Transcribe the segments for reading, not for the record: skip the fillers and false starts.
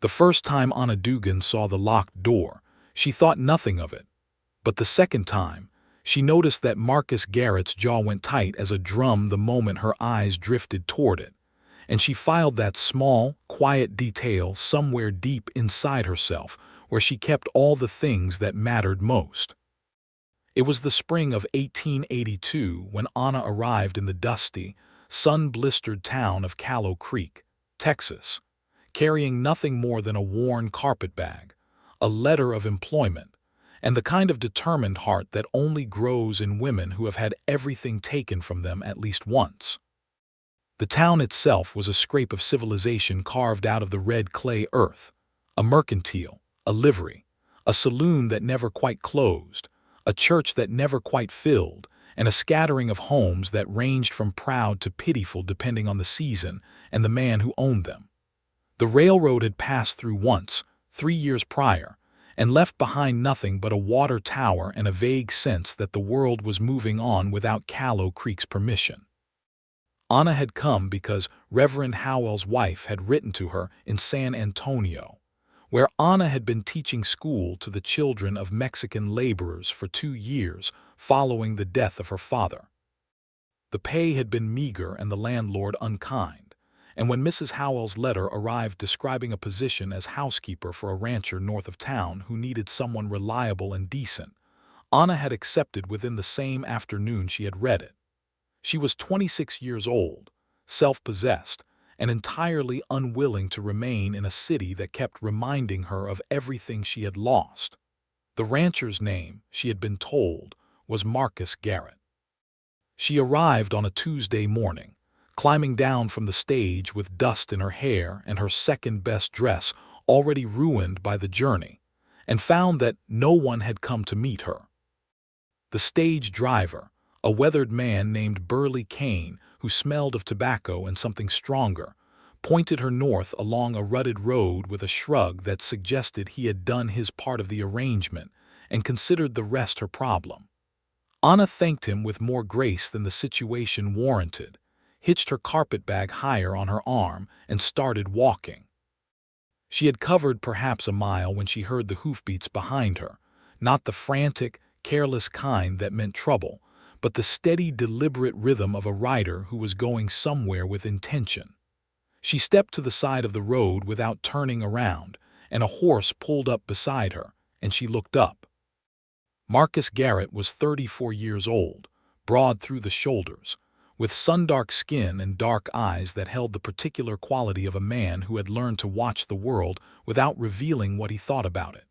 The first time Anna Dugan saw the locked door, she thought nothing of it. But the second time, she noticed that Marcus Garrett's jaw went tight as a drum the moment her eyes drifted toward it, and she filed that small, quiet detail somewhere deep inside herself, where she kept all the things that mattered most. It was the spring of 1882 when Anna arrived in the dusty, sun-blistered town of Callow Creek, Texas, carrying nothing more than a worn carpetbag, a letter of employment, and the kind of determined heart that only grows in women who have had everything taken from them at least once. The town itself was a scrape of civilization carved out of the red clay earth, a mercantile, a livery, a saloon that never quite closed, a church that never quite filled, and a scattering of homes that ranged from proud to pitiful depending on the season and the man who owned them. The railroad had passed through once, 3 years prior, and left behind nothing but a water tower and a vague sense that the world was moving on without Callow Creek's permission. Anna had come because Reverend Howell's wife had written to her in San Antonio, where Anna had been teaching school to the children of Mexican laborers for 2 years following the death of her father. The pay had been meager and the landlord unkind, and when Mrs. Howell's letter arrived describing a position as housekeeper for a rancher north of town who needed someone reliable and decent, Anna had accepted within the same afternoon she had read it. She was 26 years old, self-possessed, and entirely unwilling to remain in a city that kept reminding her of everything she had lost. The rancher's name, she had been told, was Marcus Garrett. She arrived on a Tuesday morning, climbing down from the stage with dust in her hair and her second-best dress already ruined by the journey, and found that no one had come to meet her. The stage driver, a weathered man named Burley Kane, who smelled of tobacco and something stronger, pointed her north along a rutted road with a shrug that suggested he had done his part of the arrangement and considered the rest her problem. Anna thanked him with more grace than the situation warranted, hitched her carpetbag higher on her arm, and started walking. She had covered perhaps a mile when she heard the hoofbeats behind her, not the frantic, careless kind that meant trouble, but the steady, deliberate rhythm of a rider who was going somewhere with intention. She stepped to the side of the road without turning around, and a horse pulled up beside her, and she looked up. Marcus Garrett was 34 years old, broad through the shoulders, with sun-dark skin and dark eyes that held the particular quality of a man who had learned to watch the world without revealing what he thought about it.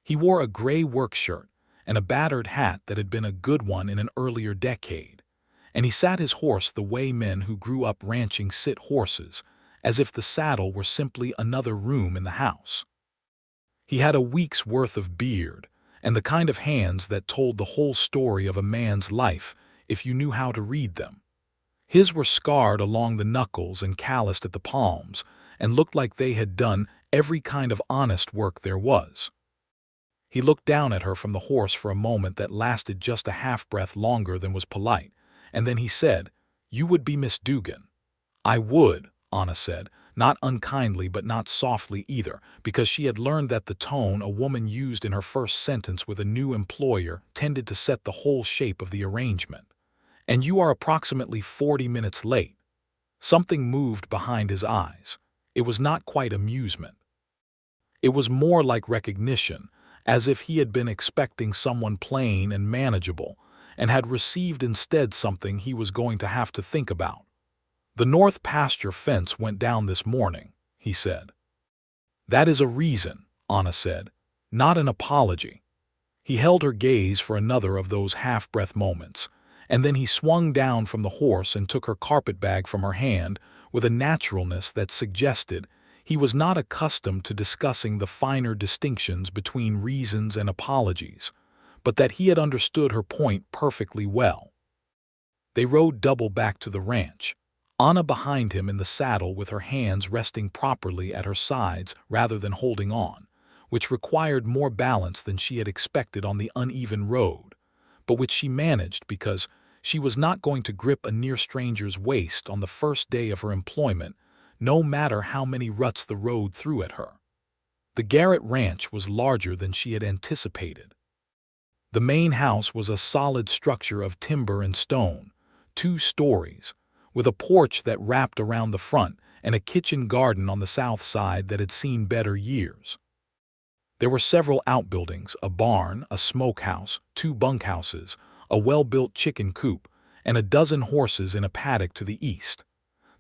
He wore a gray work shirt and a battered hat that had been a good one in an earlier decade, and he sat his horse the way men who grew up ranching sit horses, as if the saddle were simply another room in the house. He had a week's worth of beard, and the kind of hands that told the whole story of a man's life if you knew how to read them. His were scarred along the knuckles and calloused at the palms, and looked like they had done every kind of honest work there was. He looked down at her from the horse for a moment that lasted just a half-breath longer than was polite, and then he said, "You would be Miss Dugan." "I would," Anna said, not unkindly but not softly either, because she had learned that the tone a woman used in her first sentence with a new employer tended to set the whole shape of the arrangement. "And you are approximately 40 minutes late." Something moved behind his eyes. It was not quite amusement. It was more like recognition, as if he had been expecting someone plain and manageable, and had received instead something he was going to have to think about. "The north pasture fence went down this morning," he said. "That is a reason," Anna said, "not an apology." He held her gaze for another of those half-breath moments, and then he swung down from the horse and took her carpetbag from her hand with a naturalness that suggested he was not accustomed to discussing the finer distinctions between reasons and apologies, but that he had understood her point perfectly well. They rode double back to the ranch, Anna behind him in the saddle with her hands resting properly at her sides rather than holding on, which required more balance than she had expected on the uneven road, but which she managed because she was not going to grip a near stranger's waist on the first day of her employment, no matter how many ruts the road threw at her. The Garrett ranch was larger than she had anticipated. The main house was a solid structure of timber and stone, 2 stories, with a porch that wrapped around the front and a kitchen garden on the south side that had seen better years. There were several outbuildings, a barn, a smokehouse, 2 bunkhouses, a well-built chicken coop, and a dozen horses in a paddock to the east.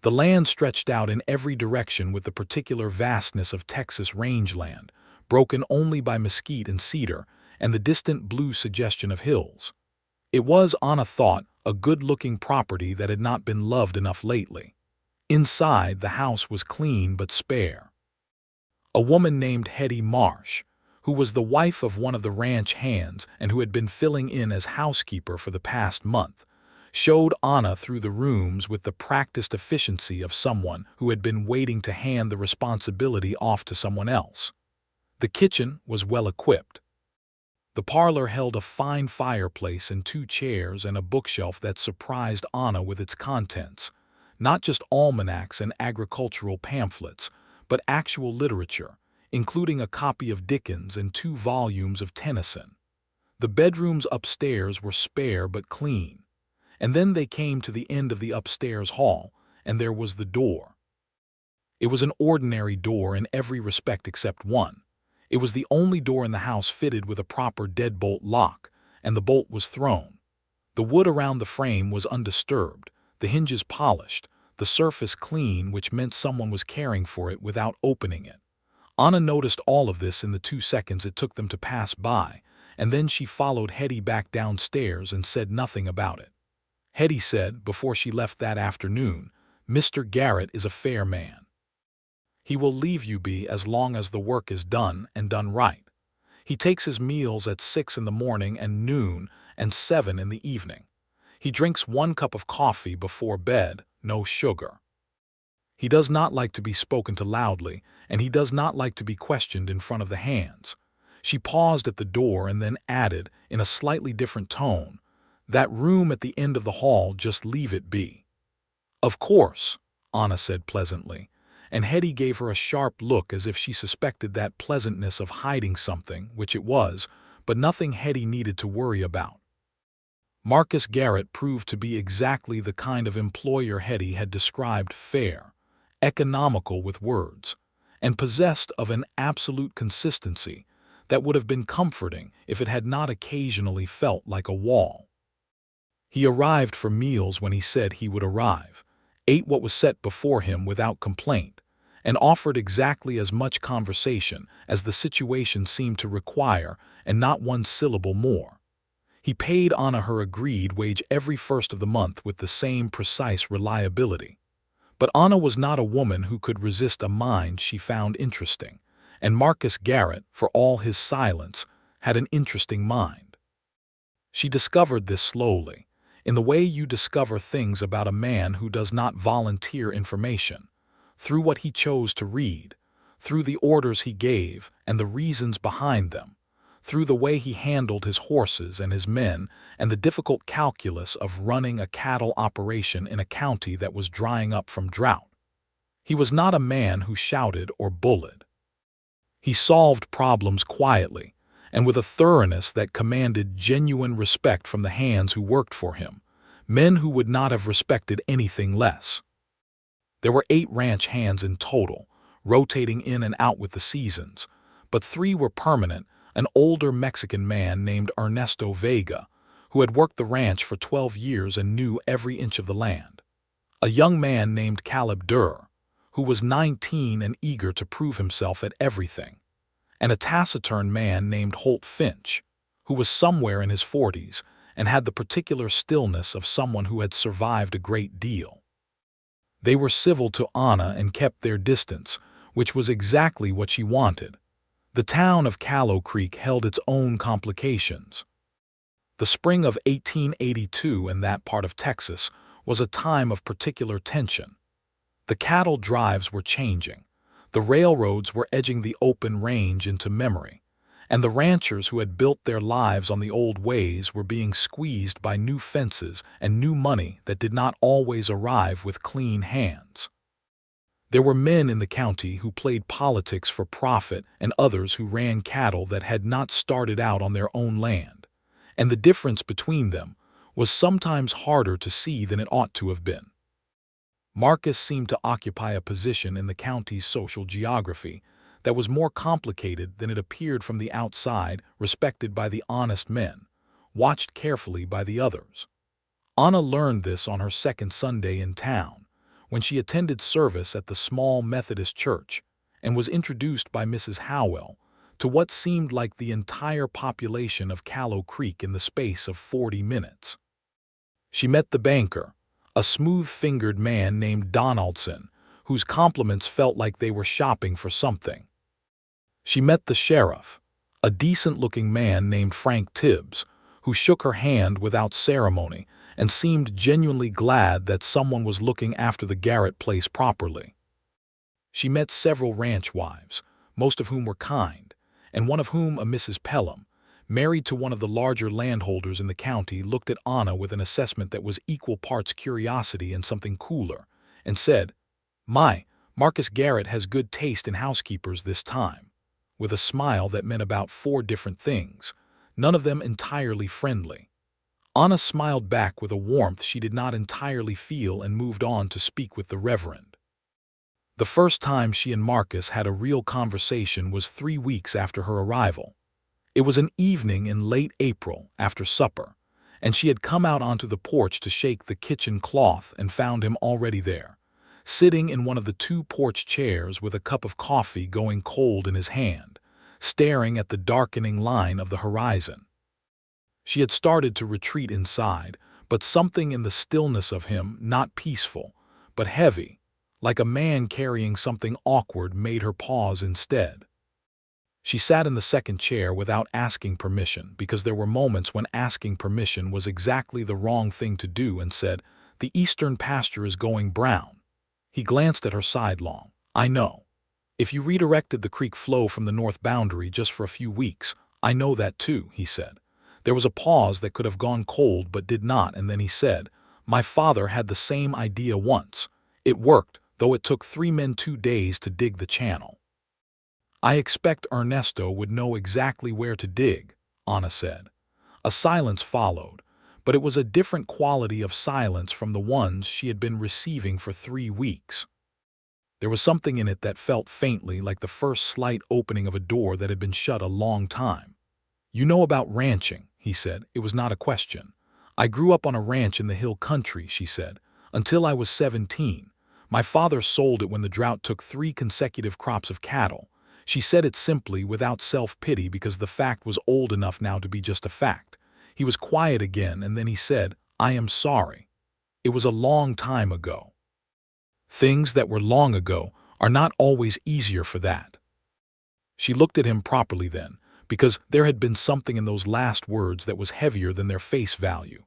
The land stretched out in every direction with the particular vastness of Texas rangeland, broken only by mesquite and cedar, and the distant blue suggestion of hills. It was, Anna thought, a good-looking property that had not been loved enough lately. Inside, the house was clean but spare. A woman named Hetty Marsh, who was the wife of one of the ranch hands and who had been filling in as housekeeper for the past month, showed Anna through the rooms with the practiced efficiency of someone who had been waiting to hand the responsibility off to someone else. The kitchen was well equipped. The parlor held a fine fireplace and 2 chairs and a bookshelf that surprised Anna with its contents, not just almanacs and agricultural pamphlets, but actual literature, including a copy of Dickens and 2 volumes of Tennyson. The bedrooms upstairs were spare but clean, and then they came to the end of the upstairs hall, and there was the door. It was an ordinary door in every respect except one. It was the only door in the house fitted with a proper deadbolt lock, and the bolt was thrown. The wood around the frame was undisturbed, the hinges polished, the surface clean, which meant someone was caring for it without opening it. Anna noticed all of this in the 2 seconds it took them to pass by, and then she followed Hetty back downstairs and said nothing about it. Hetty said, before she left that afternoon, "Mr. Garrett is a fair man. He will leave you be as long as the work is done and done right. He takes his meals at 6 in the morning and noon and 7 in the evening. He drinks 1 cup of coffee before bed, no sugar. He does not like to be spoken to loudly, and he does not like to be questioned in front of the hands." She paused at the door and then added, in a slightly different tone, "That room at the end of the hall, just leave it be." "Of course," Anna said pleasantly, and Hetty gave her a sharp look as if she suspected that pleasantness of hiding something, which it was, but nothing Hetty needed to worry about. Marcus Garrett proved to be exactly the kind of employer Hetty had described: fair, economical with words, and possessed of an absolute consistency that would have been comforting if it had not occasionally felt like a wall. He arrived for meals when he said he would arrive, ate what was set before him without complaint, and offered exactly as much conversation as the situation seemed to require, and not 1 syllable more. He paid Anna her agreed wage every first of the month with the same precise reliability. But Anna was not a woman who could resist a mind she found interesting, and Marcus Garrett, for all his silence, had an interesting mind. She discovered this slowly, in the way you discover things about a man who does not volunteer information, through what he chose to read, through the orders he gave and the reasons behind them, through the way he handled his horses and his men and the difficult calculus of running a cattle operation in a county that was drying up from drought. He was not a man who shouted or bullied. He solved problems quietly and with a thoroughness that commanded genuine respect from the hands who worked for him, men who would not have respected anything less. There were 8 ranch hands in total, rotating in and out with the seasons, but 3 were permanent: an older Mexican man named Ernesto Vega, who had worked the ranch for 12 years and knew every inch of the land; a young man named Caleb Durr, who was 19 and eager to prove himself at everything; and a taciturn man named Holt Finch, who was somewhere in his 40s and had the particular stillness of someone who had survived a great deal. They were civil to Anna and kept their distance, which was exactly what she wanted. The town of Callow Creek held its own complications. The spring of 1882 in that part of Texas was a time of particular tension. The cattle drives were changing, the railroads were edging the open range into memory, and the ranchers who had built their lives on the old ways were being squeezed by new fences and new money that did not always arrive with clean hands. There were men in the county who played politics for profit and others who ran cattle that had not started out on their own land, and the difference between them was sometimes harder to see than it ought to have been. Marcus seemed to occupy a position in the county's social geography that was more complicated than it appeared from the outside, respected by the honest men, watched carefully by the others. Anna learned this on her second Sunday in town, when she attended service at the small Methodist church and was introduced by Mrs. Howell to what seemed like the entire population of Callow Creek in the space of 40 minutes. She met the banker, a smooth-fingered man named Donaldson, whose compliments felt like they were shopping for something. She met the sheriff, a decent-looking man named Frank Tibbs, who shook her hand without ceremony and seemed genuinely glad that someone was looking after the Garrett place properly. She met several ranch wives, most of whom were kind, and one of whom, a Mrs. Pelham, married to one of the larger landholders in the county, looked at Anna with an assessment that was equal parts curiosity and something cooler, and said, Marcus Garrett has good taste in housekeepers this time," with a smile that meant about 4 different things, none of them entirely friendly. Anna smiled back with a warmth she did not entirely feel and moved on to speak with the Reverend. The first time she and Marcus had a real conversation was 3 weeks after her arrival. It was an evening in late April after supper, and she had come out onto the porch to shake the kitchen cloth and found him already there, sitting in one of the 2 porch chairs with a cup of coffee going cold in his hand, staring at the darkening line of the horizon. She had started to retreat inside, but something in the stillness of him, not peaceful, but heavy, like a man carrying something awkward, made her pause instead. She sat in the second chair without asking permission, because there were moments when asking permission was exactly the wrong thing to do, and said, "The eastern pasture is going brown." He glanced at her sidelong. "I know. If you redirected the creek flow from the north boundary just for a few weeks, I know that too," he said. There was a pause that could have gone cold but did not, and then he said, "My father had the same idea once. It worked, though it took 3 men 2 days to dig the channel." "I expect Ernesto would know exactly where to dig," Anna said. A silence followed, but it was a different quality of silence from the ones she had been receiving for 3 weeks. There was something in it that felt faintly like the first slight opening of a door that had been shut a long time. "You know about ranching," he said. It was not a question. "I grew up on a ranch in the hill country," she said, "until I was 17. My father sold it when the drought took 3 consecutive crops of cattle." She said it simply, without self-pity, because the fact was old enough now to be just a fact. He was quiet again, and then he said, "I am sorry. It was a long time ago." Things that were long ago are not always easier for that. She looked at him properly then, because there had been something in those last words that was heavier than their face value,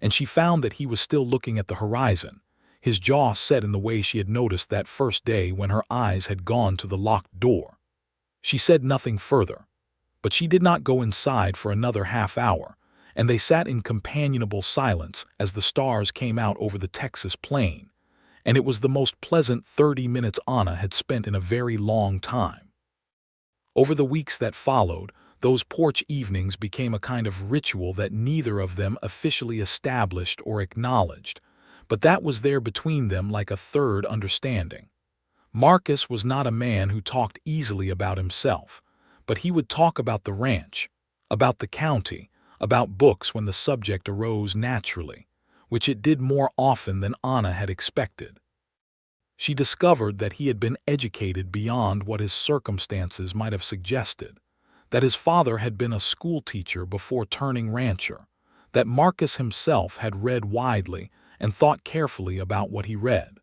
and she found that he was still looking at the horizon, his jaw set in the way she had noticed that first day when her eyes had gone to the locked door. She said nothing further, but she did not go inside for another half hour, and they sat in companionable silence as the stars came out over the Texas plain, and it was the most pleasant 30 minutes Anna had spent in a very long time. Over the weeks that followed, those porch evenings became a kind of ritual that neither of them officially established or acknowledged, but that was there between them like a third understanding. Marcus was not a man who talked easily about himself, but he would talk about the ranch, about the county, about books when the subject arose naturally, which it did more often than Anna had expected. She discovered that he had been educated beyond what his circumstances might have suggested, that his father had been a schoolteacher before turning rancher, that Marcus himself had read widely and thought carefully about what he read.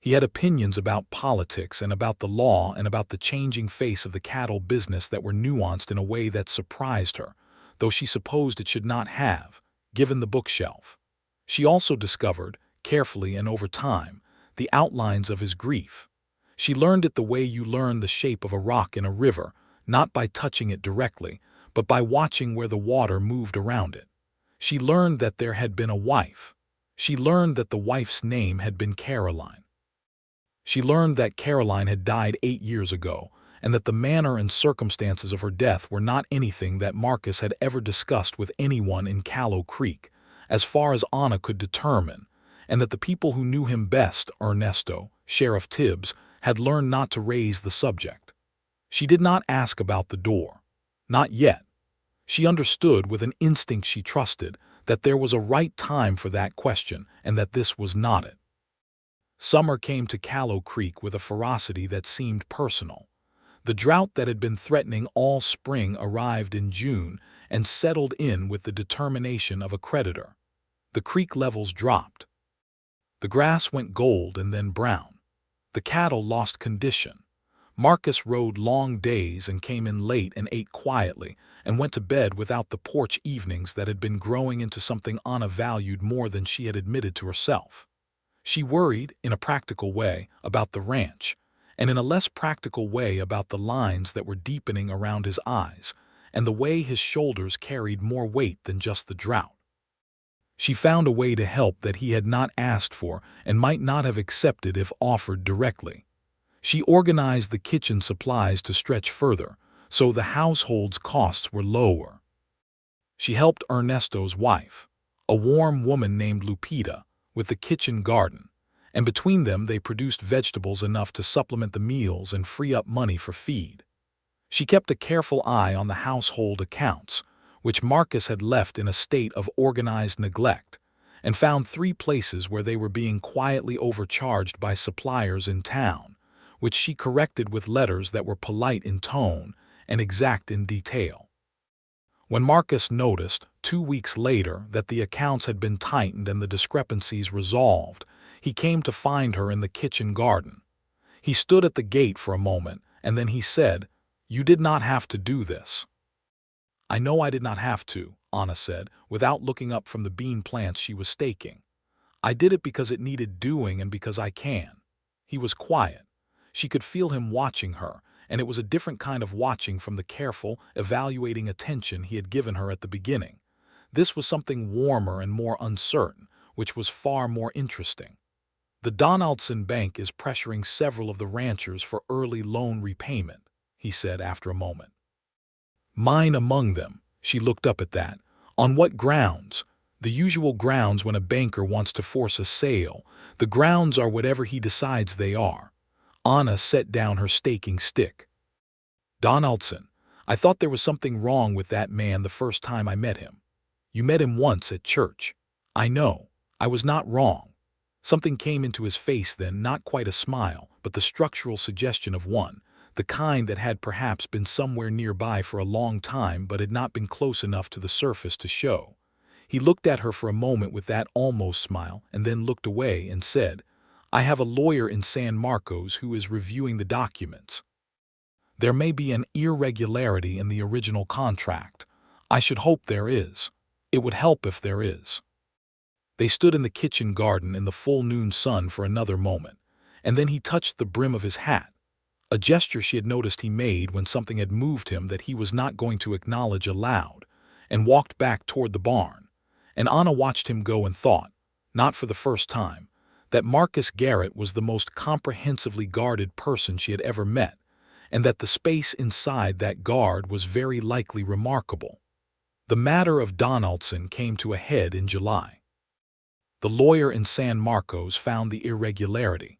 He had opinions about politics and about the law and about the changing face of the cattle business that were nuanced in a way that surprised her, though she supposed it should not have, given the bookshelf. She also discovered, carefully and over time, the outlines of his grief. She learned it the way you learn the shape of a rock in a river, not by touching it directly, but by watching where the water moved around it. She learned that there had been a wife. She learned that the wife's name had been Caroline. She learned that Caroline had died 8 years ago, and that the manner and circumstances of her death were not anything that Marcus had ever discussed with anyone in Callow Creek, as far as Anna could determine, and that the people who knew him best, Ernesto, Sheriff Tibbs, had learned not to raise the subject. She did not ask about the door. Not yet. She understood with an instinct she trusted that there was a right time for that question and that this was not it. Summer came to Callow Creek with a ferocity that seemed personal. The drought that had been threatening all spring arrived in June and settled in with the determination of a creditor. The creek levels dropped. The grass went gold and then brown. The cattle lost condition. Marcus rode long days and came in late and ate quietly and went to bed without the porch evenings that had been growing into something Anna valued more than she had admitted to herself. She worried, in a practical way, about the ranch, and in a less practical way about the lines that were deepening around his eyes, and the way his shoulders carried more weight than just the drought. She found a way to help that he had not asked for and might not have accepted if offered directly. She organized the kitchen supplies to stretch further, so the household's costs were lower. She helped Ernesto's wife, a warm woman named Lupita, with the kitchen garden, and between them they produced vegetables enough to supplement the meals and free up money for feed. She kept a careful eye on the household accounts, which Marcus had left in a state of organized neglect, and found 3 places where they were being quietly overcharged by suppliers in town, which she corrected with letters that were polite in tone and exact in detail. When Marcus noticed, 2 weeks later, that the accounts had been tightened and the discrepancies resolved, he came to find her in the kitchen garden. He stood at the gate for a moment, and then he said, "You did not have to do this." "I know I did not have to," Anna said, without looking up from the bean plants she was staking. "I did it because it needed doing and because I can." He was quiet. She could feel him watching her, and it was a different kind of watching from the careful, evaluating attention he had given her at the beginning. This was something warmer and more uncertain, which was far more interesting. "The Donaldson Bank is pressuring several of the ranchers for early loan repayment," he said after a moment. "Mine among them." She looked up at that. "On what grounds?" "The usual grounds when a banker wants to force a sale. The grounds are whatever he decides they are." Anna set down her staking stick. "Donaldson, I thought there was something wrong with that man the first time I met him." "You met him once at church." "I know. I was not wrong." Something came into his face then, not quite a smile, but the structural suggestion of one, the kind that had perhaps been somewhere nearby for a long time but had not been close enough to the surface to show. He looked at her for a moment with that almost smile and then looked away and said, "I have a lawyer in San Marcos who is reviewing the documents. There may be an irregularity in the original contract. I should hope there is. It would help if there is." They stood in the kitchen garden in the full noon sun for another moment, and then he touched the brim of his hat, a gesture she had noticed he made when something had moved him that he was not going to acknowledge aloud, and walked back toward the barn. And Anna watched him go and thought, not for the first time, that Marcus Garrett was the most comprehensively guarded person she had ever met, and that the space inside that guard was very likely remarkable. The matter of Donaldson came to a head in July. The lawyer in San Marcos found the irregularity,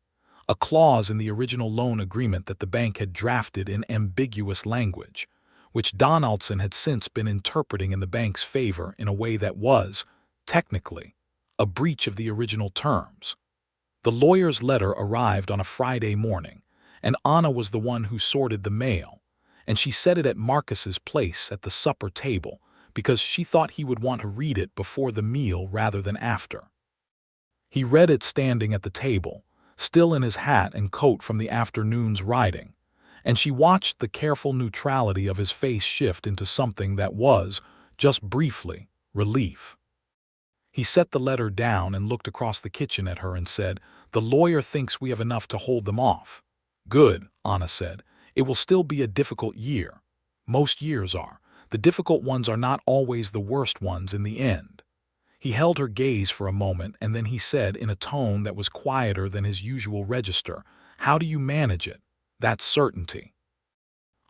a clause in the original loan agreement that the bank had drafted in ambiguous language, which Donaldson had since been interpreting in the bank's favor in a way that was, technically, a breach of the original terms. The lawyer's letter arrived on a Friday morning, and Anna was the one who sorted the mail, and she set it at Marcus's place at the supper table because she thought he would want to read it before the meal rather than after. He read it standing at the table, still in his hat and coat from the afternoon's riding, and she watched the careful neutrality of his face shift into something that was, just briefly, relief. He set the letter down and looked across the kitchen at her and said, "The lawyer thinks we have enough to hold them off." "Good," Anna said. "It will still be a difficult year. Most years are. The difficult ones are not always the worst ones in the end." He held her gaze for a moment, and then he said in a tone that was quieter than his usual register, How do you manage it? That certainty.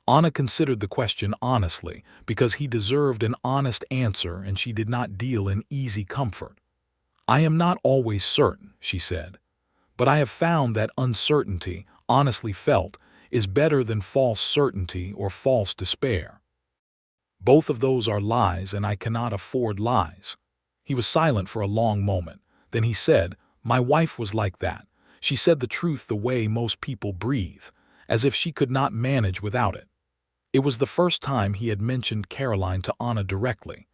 Anna considered the question honestly, because he deserved an honest answer and she did not deal in easy comfort. I am not always certain, she said, but I have found that uncertainty, honestly felt, is better than false certainty or false despair. Both of those are lies and I cannot afford lies. He was silent for a long moment. Then he said, my wife was like that. She said the truth the way most people breathe, as if she could not manage without it. It was the first time he had mentioned Caroline to Anna directly.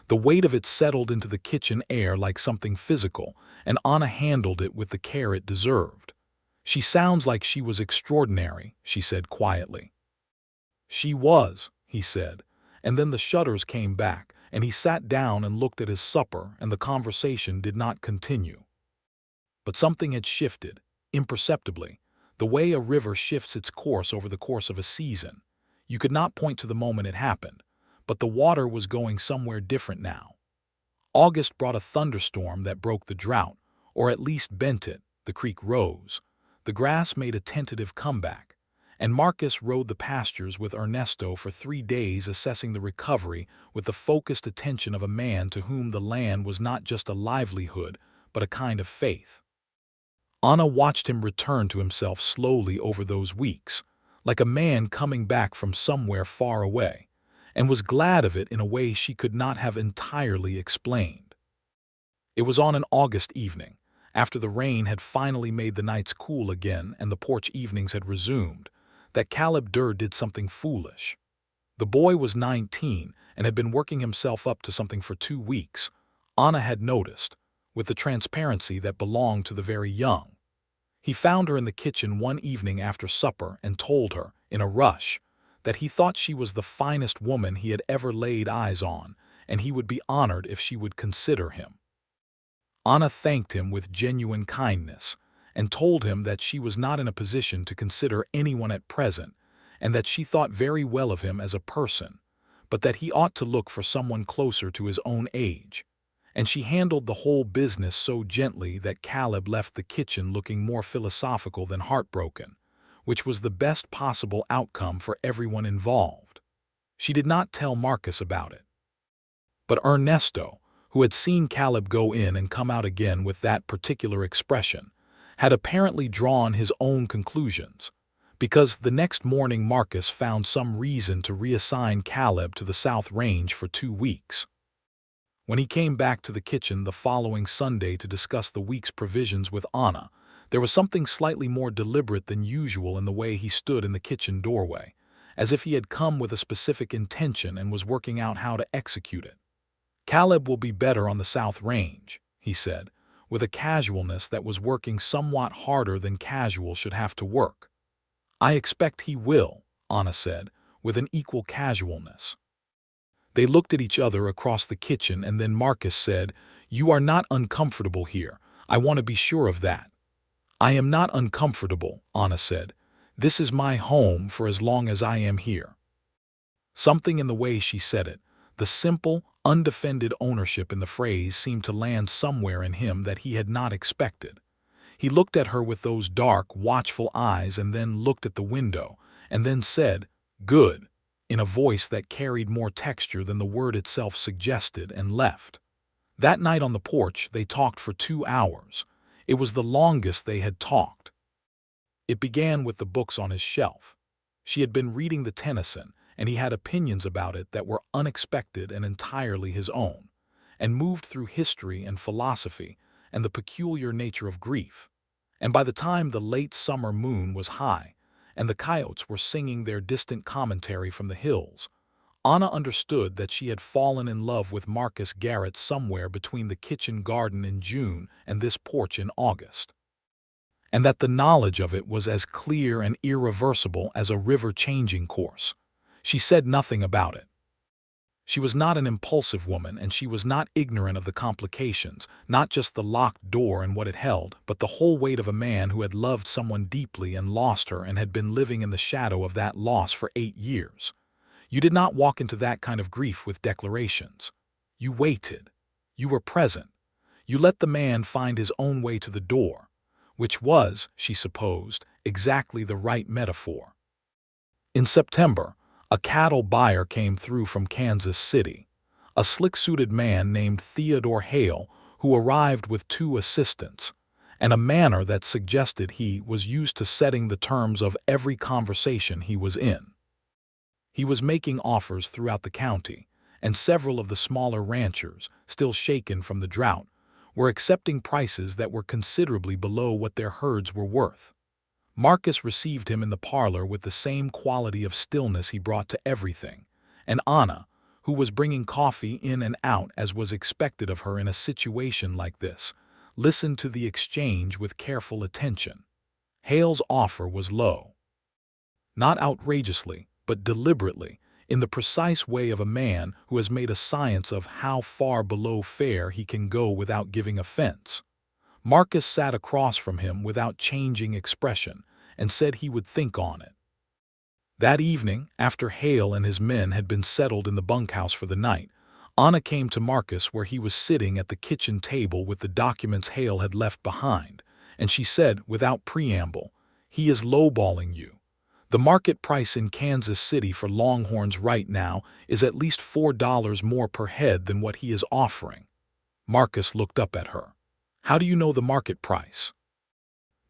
The weight of it settled into the kitchen air like something physical, and Anna handled it with the care it deserved. She sounds like she was extraordinary, she said quietly. She was, he said, and then the shutters came back, and he sat down and looked at his supper, and the conversation did not continue. But something had shifted, imperceptibly, the way a river shifts its course over the course of a season. You could not point to the moment it happened, but the water was going somewhere different now. August brought a thunderstorm that broke the drought, or at least bent it. The creek rose. The grass made a tentative comeback, and Marcus rode the pastures with Ernesto for 3 days, assessing the recovery with the focused attention of a man to whom the land was not just a livelihood, but a kind of faith. Anna watched him return to himself slowly over those weeks, like a man coming back from somewhere far away, and was glad of it in a way she could not have entirely explained. It was on an August evening, after the rain had finally made the nights cool again and the porch evenings had resumed, that Caleb Durr did something foolish. The boy was 19 and had been working himself up to something for 2 weeks, Anna had noticed, with the transparency that belonged to the very young. He found her in the kitchen one evening after supper and told her, in a rush, that he thought she was the finest woman he had ever laid eyes on, and he would be honored if she would consider him. Anna thanked him with genuine kindness, and told him that she was not in a position to consider anyone at present, and that she thought very well of him as a person, but that he ought to look for someone closer to his own age. And she handled the whole business so gently that Caleb left the kitchen looking more philosophical than heartbroken, which was the best possible outcome for everyone involved. She did not tell Marcus about it. But Ernesto, who had seen Caleb go in and come out again with that particular expression, had apparently drawn his own conclusions, because the next morning Marcus found some reason to reassign Caleb to the South Range for 2 weeks. When he came back to the kitchen the following Sunday to discuss the week's provisions with Anna, there was something slightly more deliberate than usual in the way he stood in the kitchen doorway, as if he had come with a specific intention and was working out how to execute it. Caleb will be better on the South Range, he said, with a casualness that was working somewhat harder than casual should have to work. I expect he will, Anna said, with an equal casualness. They looked at each other across the kitchen, and then Marcus said, "You are not uncomfortable here. I want to be sure of that." "I am not uncomfortable," Anna said. "This is my home for as long as I am here." Something in the way she said it, the simple, undefended ownership in the phrase, seemed to land somewhere in him that he had not expected. He looked at her with those dark, watchful eyes, and then looked at the window, and then said, "Good," in a voice that carried more texture than the word itself suggested, and left. That night on the porch they talked for 2 hours. It was the longest they had talked. It began with the books on his shelf. She had been reading the Tennyson, and he had opinions about it that were unexpected and entirely his own, and moved through history and philosophy and the peculiar nature of grief. And by the time the late summer moon was high, and the coyotes were singing their distant commentary from the hills, Anna understood that she had fallen in love with Marcus Garrett somewhere between the kitchen garden in June and this porch in August, and that the knowledge of it was as clear and irreversible as a river changing course. She said nothing about it. She was not an impulsive woman, and she was not ignorant of the complications, not just the locked door and what it held, but the whole weight of a man who had loved someone deeply and lost her and had been living in the shadow of that loss for 8 years. You did not walk into that kind of grief with declarations. You waited. You were present. You let the man find his own way to the door, which was, she supposed, exactly the right metaphor. In September, a cattle buyer came through from Kansas City, a slick-suited man named Theodore Hale who arrived with 2 assistants, and a manner that suggested he was used to setting the terms of every conversation he was in. He was making offers throughout the county, and several of the smaller ranchers, still shaken from the drought, were accepting prices that were considerably below what their herds were worth. Marcus received him in the parlor with the same quality of stillness he brought to everything, and Anna, who was bringing coffee in and out as was expected of her in a situation like this, listened to the exchange with careful attention. Hale's offer was low. Not outrageously, but deliberately, in the precise way of a man who has made a science of how far below fair he can go without giving offense. Marcus sat across from him without changing expression and said he would think on it. That evening, after Hale and his men had been settled in the bunkhouse for the night, Anna came to Marcus where he was sitting at the kitchen table with the documents Hale had left behind, and she said, without preamble, "He is lowballing you. The market price in Kansas City for longhorns right now is at least $4 more per head than what he is offering." Marcus looked up at her. "How do you know the market price?"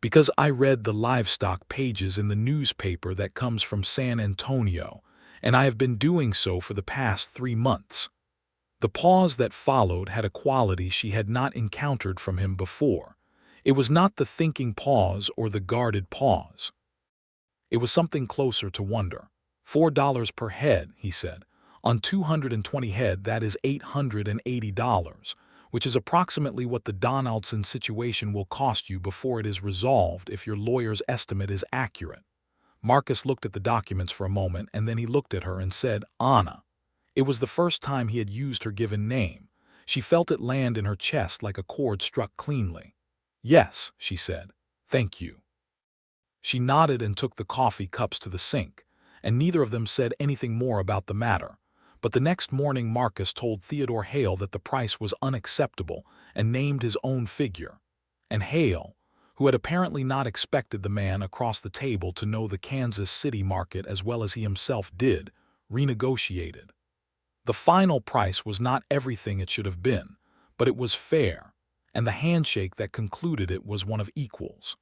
"Because I read the livestock pages in the newspaper that comes from San Antonio, and I have been doing so for the past 3 months. The pause that followed had a quality she had not encountered from him before. It was not the thinking pause or the guarded pause. It was something closer to wonder. $4 per head, he said. On 220 head, that is $880, which is approximately what the Donaldson situation will cost you before it is resolved if your lawyer's estimate is accurate. Marcus looked at the documents for a moment, and then he looked at her and said, "Anna." It was the first time he had used her given name. She felt it land in her chest like a chord struck cleanly. "Yes," she said. "Thank you." She nodded and took the coffee cups to the sink, and neither of them said anything more about the matter. But the next morning Marcus told Theodore Hale that the price was unacceptable and named his own figure. And Hale, who had apparently not expected the man across the table to know the Kansas City market as well as he himself did, renegotiated. The final price was not everything it should have been, but it was fair, and the handshake that concluded it was one of equals.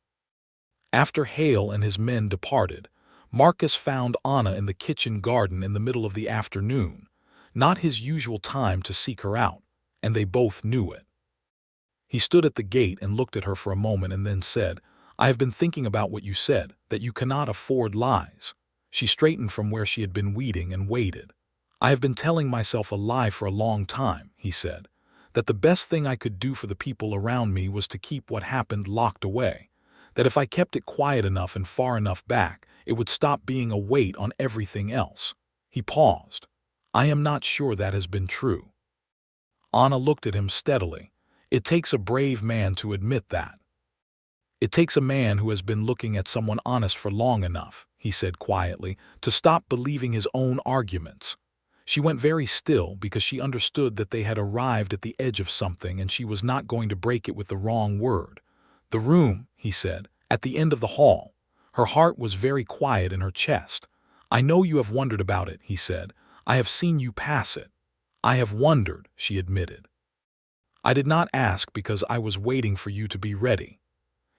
After Hale and his men departed, Marcus found Anna in the kitchen garden in the middle of the afternoon, not his usual time to seek her out, and they both knew it. He stood at the gate and looked at her for a moment and then said, "I have been thinking about what you said, that you cannot afford lies." She straightened from where she had been weeding and waited. "I have been telling myself a lie for a long time," he said, "that the best thing I could do for the people around me was to keep what happened locked away, that if I kept it quiet enough and far enough back, it would stop being a weight on everything else." He paused. "I am not sure that has been true." Anna looked at him steadily. "It takes a brave man to admit that." "It takes a man who has been looking at someone honest for long enough," he said quietly, "to stop believing his own arguments." She went very still because she understood that they had arrived at the edge of something and she was not going to break it with the wrong word. "The room," he said, "at the end of the hall." Her heart was very quiet in her chest. "I know you have wondered about it," he said. "I have seen you pass it." "I have wondered," she admitted. "I did not ask because I was waiting for you to be ready."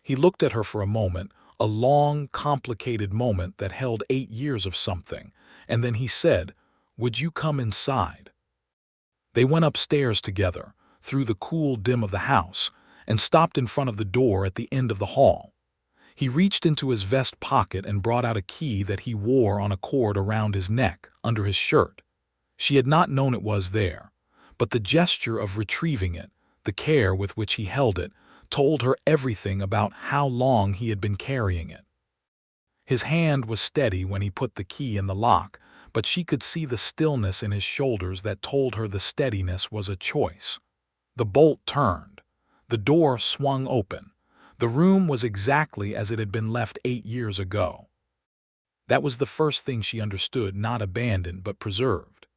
He looked at her for a moment, a long, complicated moment that held 8 years of something, and then he said, "Would you come inside?" They went upstairs together, through the cool dim of the house, and stopped in front of the door at the end of the hall. He reached into his vest pocket and brought out a key that he wore on a cord around his neck, under his shirt. She had not known it was there, but the gesture of retrieving it, the care with which he held it, told her everything about how long he had been carrying it. His hand was steady when he put the key in the lock, but she could see the stillness in his shoulders that told her the steadiness was a choice. The bolt turned. The door swung open. The room was exactly as it had been left 8 years ago. That was the first thing she understood, not abandoned but preserved.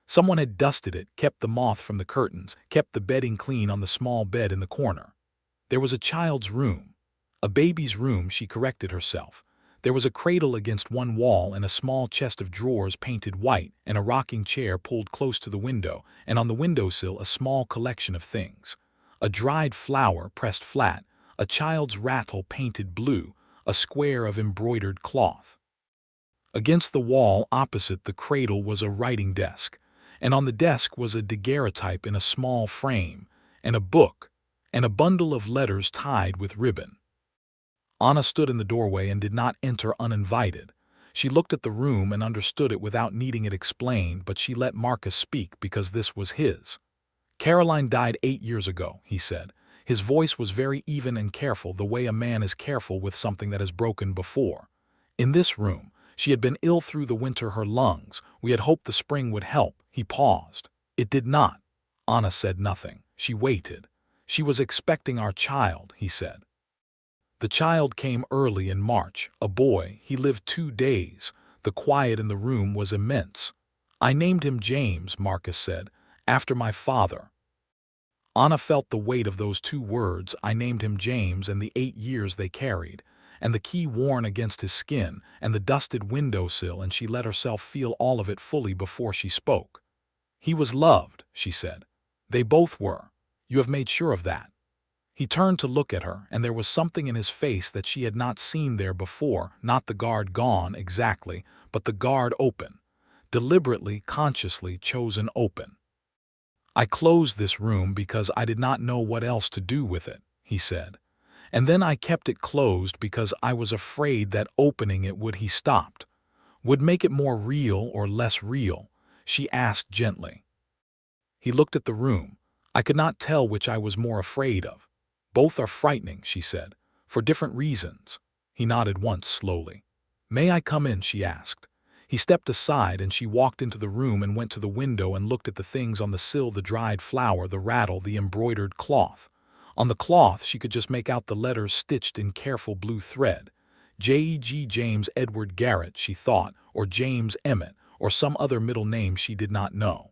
Someone had dusted it, kept the moth from the curtains, kept the bedding clean on the small bed in the corner. There was a child's room. A baby's room, she corrected herself. There was a cradle against one wall and a small chest of drawers painted white and a rocking chair pulled close to the window, and on the windowsill a small collection of things. A dried flower pressed flat, a child's rattle painted blue, a square of embroidered cloth. Against the wall opposite the cradle was a writing desk, and on the desk was a daguerreotype in a small frame, and a book, and a bundle of letters tied with ribbon. Anna stood in the doorway and did not enter uninvited. She looked at the room and understood it without needing it explained, but she let Marcus speak because this was his. Caroline died 8 years ago, he said. His voice was very even and careful, the way a man is careful with something that has broken before. In this room, she had been ill through the winter, her lungs. We had hoped the spring would help. He paused. It did not. Anna said nothing. She waited. She was expecting our child, he said. The child came early in March, a boy. He lived 2 days. The quiet in the room was immense. I named him James, Marcus said, after my father. Anna felt the weight of those 2 words. I named him James, and the 8 years they carried, and the key worn against his skin, and the dusted windowsill, and she let herself feel all of it fully before she spoke. He was loved, she said. They both were. You have made sure of that. He turned to look at her, and there was something in his face that she had not seen there before, not the guard gone exactly, but the guard open, deliberately, consciously chosen open. I closed this room because I did not know what else to do with it, he said. And then I kept it closed because I was afraid that opening it would, he stopped, would make it more real or less real, she asked gently. He looked at the room. I could not tell which I was more afraid of. Both are frightening, she said, for different reasons. He nodded once slowly. May I come in, she asked. He stepped aside and she walked into the room and went to the window and looked at the things on the sill, the dried flower, the rattle, the embroidered cloth. On the cloth she could just make out the letters stitched in careful blue thread. J.E.G. James Edward Garrett, she thought, or James Emmett, or some other middle name she did not know.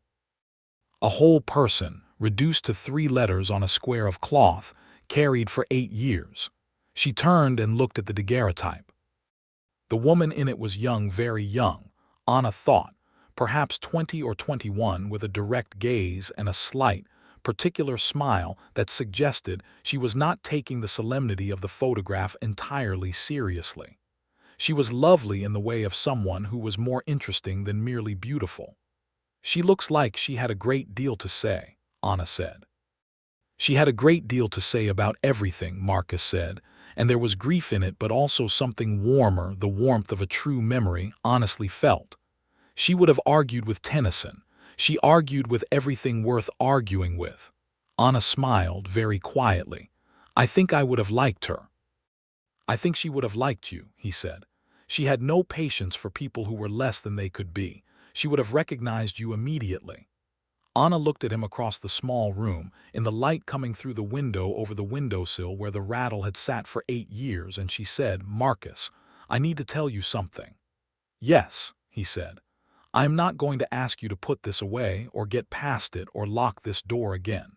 A whole person, reduced to 3 letters on a square of cloth, carried for 8 years. She turned and looked at the daguerreotype. The woman in it was young, very young, Anna thought, perhaps 20 or 21, with a direct gaze and a slight, particular smile that suggested she was not taking the solemnity of the photograph entirely seriously. She was lovely in the way of someone who was more interesting than merely beautiful. She looks like she had a great deal to say, Anna said. She had a great deal to say about everything, Marcus said, and there was grief in it, but also something warmer, the warmth of a true memory, honestly felt. She would have argued with Tennyson. She argued with everything worth arguing with. Anna smiled very quietly. I think I would have liked her. I think she would have liked you, he said. She had no patience for people who were less than they could be. She would have recognized you immediately. Anna looked at him across the small room, in the light coming through the window over the windowsill where the rattle had sat for 8 years, and she said, Marcus, I need to tell you something. Yes, he said. I am not going to ask you to put this away or get past it or lock this door again.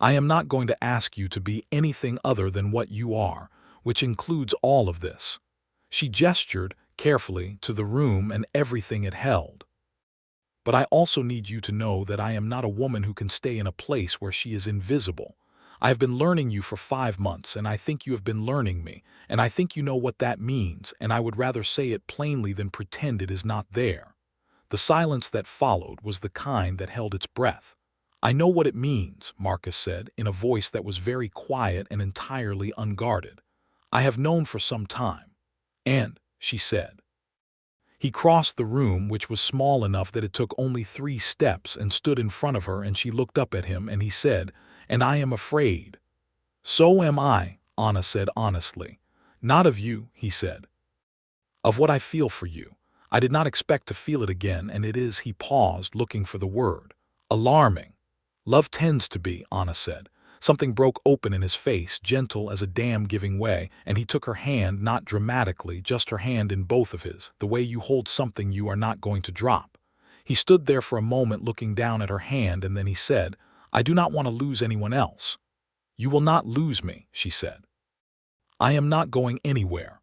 I am not going to ask you to be anything other than what you are, which includes all of this. She gestured carefully to the room and everything it held. But I also need you to know that I am not a woman who can stay in a place where she is invisible. I have been learning you for 5 months, and I think you have been learning me, and I think you know what that means, and I would rather say it plainly than pretend it is not there. The silence that followed was the kind that held its breath. I know what it means, Marcus said, in a voice that was very quiet and entirely unguarded. I have known for some time. And, she said. He crossed the room, which was small enough that it took only 3 steps, and stood in front of her, and she looked up at him, and he said, And I am afraid. So am I, Anna said honestly. Not of you, he said. Of what I feel for you. I did not expect to feel it again, and it is, he paused, looking for the word. Alarming. Love tends to be, Anna said. Something broke open in his face, gentle as a dam giving way, and he took her hand, not dramatically, just her hand in both of his, the way you hold something you are not going to drop. He stood there for a moment looking down at her hand, and then he said, I do not want to lose anyone else. You will not lose me, she said. I am not going anywhere.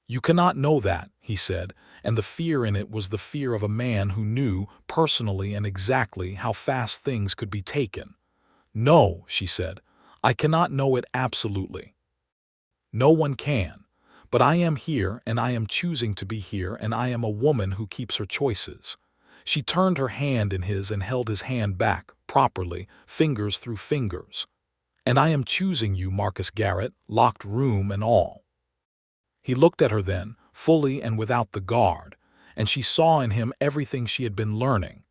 "You cannot know that," he said, and the fear in it was the fear of a man who knew, personally and exactly, how fast things could be taken. "No," she said, "I cannot know it absolutely. No one can. But I am here, and I am choosing to be here, and I am a woman who keeps her choices." She turned her hand in his and held his hand back, properly, fingers through fingers. "And I am choosing you, Marcus Garrett, locked room and all." He looked at her then, fully and without the guard, and she saw in him everything she had been learning.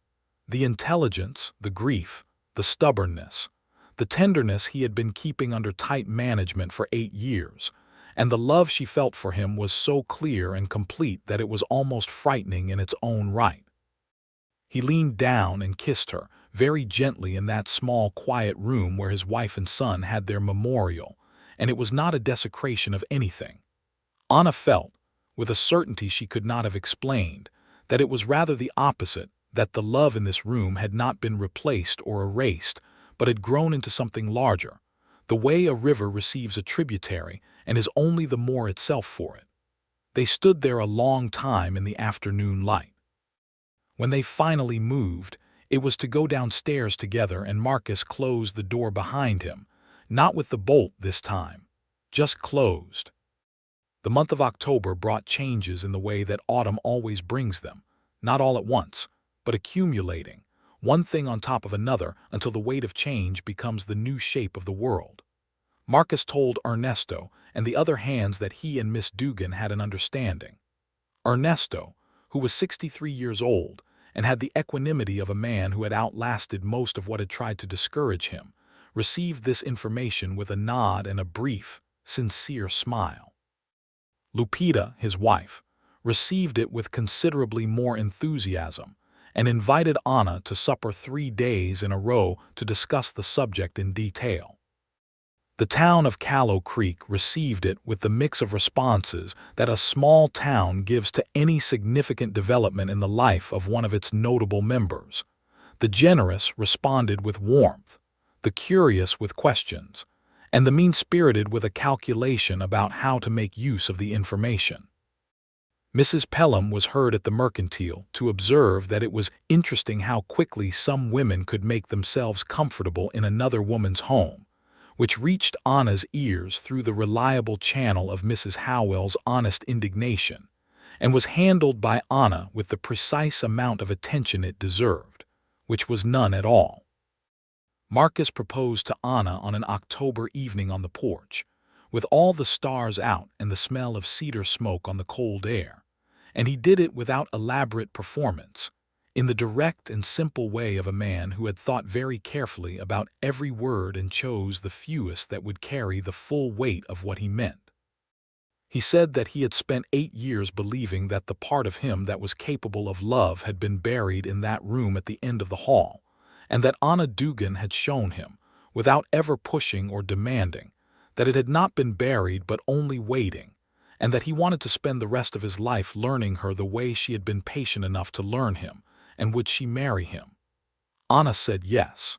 The intelligence, the grief, the stubbornness, the tenderness he had been keeping under tight management for 8 years, and the love she felt for him was so clear and complete that it was almost frightening in its own right. He leaned down and kissed her, very gently, in that small, quiet room where his wife and son had their memorial, and it was not a desecration of anything. Anna felt, with a certainty she could not have explained, that it was rather the opposite, that the love in this room had not been replaced or erased, but had grown into something larger, the way a river receives a tributary and is only the more itself for it. They stood there a long time in the afternoon light. When they finally moved, it was to go downstairs together, and Marcus closed the door behind him, not with the bolt this time, just closed. The month of October brought changes in the way that autumn always brings them, not all at once, but accumulating, one thing on top of another, until the weight of change becomes the new shape of the world. Marcus told Ernesto and the other hands that he and Miss Dugan had an understanding. Ernesto, who was 63 years old and had the equanimity of a man who had outlasted most of what had tried to discourage him, received this information with a nod and a brief, sincere smile. Lupita, his wife, received it with considerably more enthusiasm and invited Anna to supper 3 days in a row to discuss the subject in detail. The town of Callow Creek received it with the mix of responses that a small town gives to any significant development in the life of one of its notable members. The generous responded with warmth, the curious with questions, and the mean-spirited with a calculation about how to make use of the information. Mrs. Pelham was heard at the Mercantile to observe that it was interesting how quickly some women could make themselves comfortable in another woman's home, which reached Anna's ears through the reliable channel of Mrs. Howell's honest indignation, and was handled by Anna with the precise amount of attention it deserved, which was none at all. Marcus proposed to Anna on an October evening on the porch, with all the stars out and the smell of cedar smoke on the cold air, and he did it without elaborate performance, in the direct and simple way of a man who had thought very carefully about every word and chose the fewest that would carry the full weight of what he meant. He said that he had spent 8 years believing that the part of him that was capable of love had been buried in that room at the end of the hall, and that Anna Dugan had shown him, without ever pushing or demanding, that it had not been buried but only waiting, and that he wanted to spend the rest of his life learning her the way she had been patient enough to learn him, and would she marry him? Anna said yes.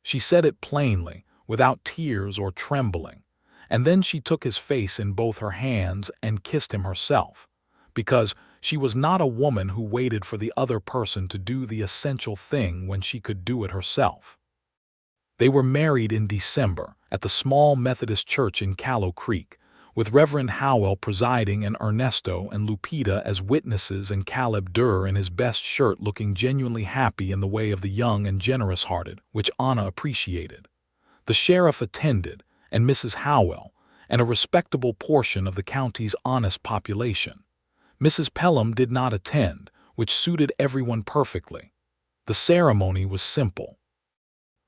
She said it plainly, without tears or trembling, and then she took his face in both her hands and kissed him herself, because she was not a woman who waited for the other person to do the essential thing when she could do it herself. They were married in December at the small Methodist church in Callow Creek, with Reverend Howell presiding and Ernesto and Lupita as witnesses, and Caleb Durr in his best shirt looking genuinely happy in the way of the young and generous-hearted, which Anna appreciated. The sheriff attended, and Mrs. Howell, and a respectable portion of the county's honest population. Mrs. Pelham did not attend, which suited everyone perfectly. The ceremony was simple.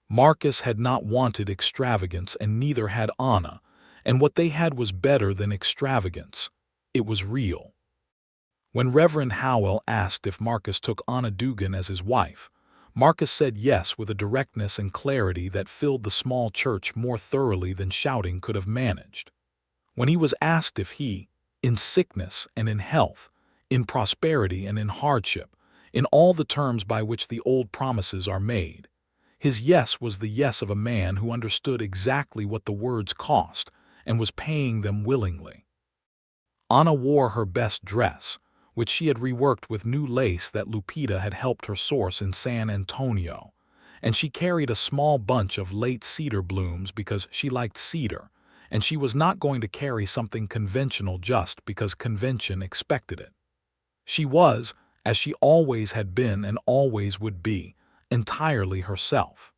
Marcus had not wanted extravagance, and neither had Anna, and what they had was better than extravagance. It was real. When Reverend Howell asked if Marcus took Anna Dugan as his wife, Marcus said yes with a directness and clarity that filled the small church more thoroughly than shouting could have managed. When he was asked if he, in sickness and in health, in prosperity and in hardship, in all the terms by which the old promises are made, his yes was the yes of a man who understood exactly what the words cost and was paying them willingly. Anna wore her best dress, which she had reworked with new lace that Lupita had helped her source in San Antonio, and she carried a small bunch of late cedar blooms because she liked cedar, and she was not going to carry something conventional just because convention expected it. She was, as she always had been and always would be, entirely herself.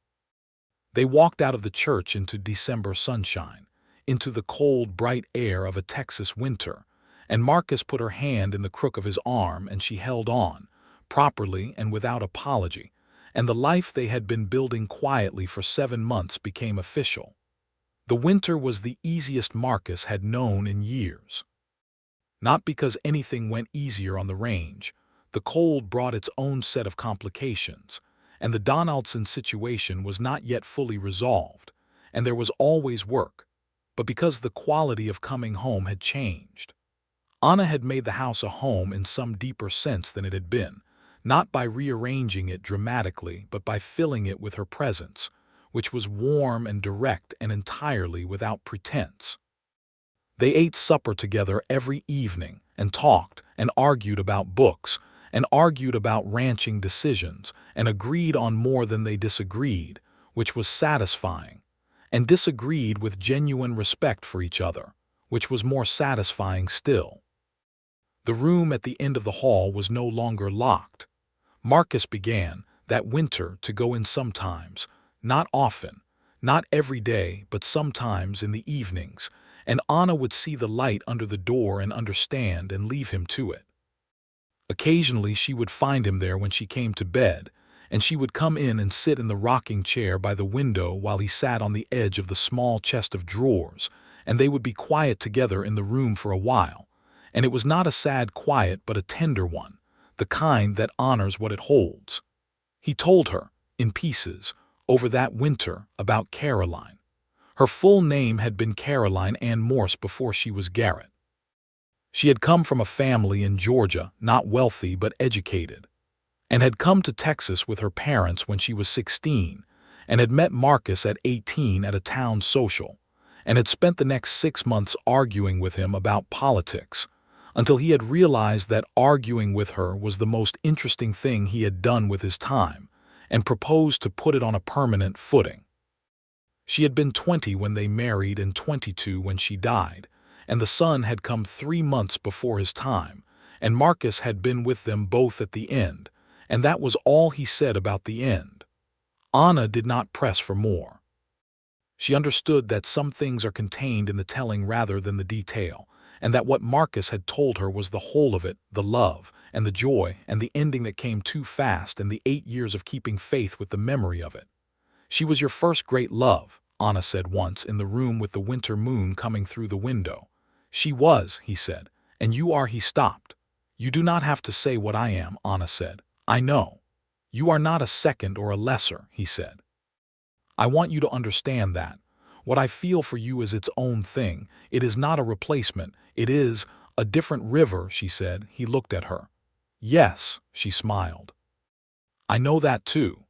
They walked out of the church into December sunshine, into the cold, bright air of a Texas winter, and Marcus put her hand in the crook of his arm and she held on, properly and without apology, and the life they had been building quietly for 7 months became official. The winter was the easiest Marcus had known in years. Not because anything went easier on the range. The cold brought its own set of complications, and the Donaldson situation was not yet fully resolved, and there was always work, but because the quality of coming home had changed. Anna had made the house a home in some deeper sense than it had been, not by rearranging it dramatically, but by filling it with her presence, which was warm and direct and entirely without pretense. They ate supper together every evening and talked and argued about books and argued about ranching decisions and agreed on more than they disagreed, which was satisfying, and disagreed with genuine respect for each other, which was more satisfying still. The room at the end of the hall was no longer locked. Marcus began, that winter, to go in sometimes, not often, not every day, but sometimes in the evenings, and Anna would see the light under the door and understand and leave him to it. Occasionally she would find him there when she came to bed, and she would come in and sit in the rocking chair by the window while he sat on the edge of the small chest of drawers, and they would be quiet together in the room for a while, and it was not a sad quiet but a tender one, the kind that honors what it holds. He told her, in pieces, over that winter, about Caroline. Her full name had been Caroline Ann Morse before she was Garrett. She had come from a family in Georgia, not wealthy but educated, and had come to Texas with her parents when she was 16, and had met Marcus at 18 at a town social, and had spent the next 6 months arguing with him about politics, until he had realized that arguing with her was the most interesting thing he had done with his time, and proposed to put it on a permanent footing. She had been 20 when they married and 22 when she died, and the son had come 3 months before his time, and Marcus had been with them both at the end, and that was all he said about the end. Anna did not press for more. She understood that some things are contained in the telling rather than the detail, and that what Marcus had told her was the whole of it, the love, and the joy, and the ending that came too fast, and the 8 years of keeping faith with the memory of it. "She was your first great love," Anna said once in the room with the winter moon coming through the window. "She was," he said, "and you are." He stopped. "You do not have to say what I am," Anna said. "I know. You are not a second or a lesser," he said. "I want you to understand that. What I feel for you is its own thing. It is not a replacement. It is a different river," she said. He looked at her. "Yes," she smiled. "I know that too."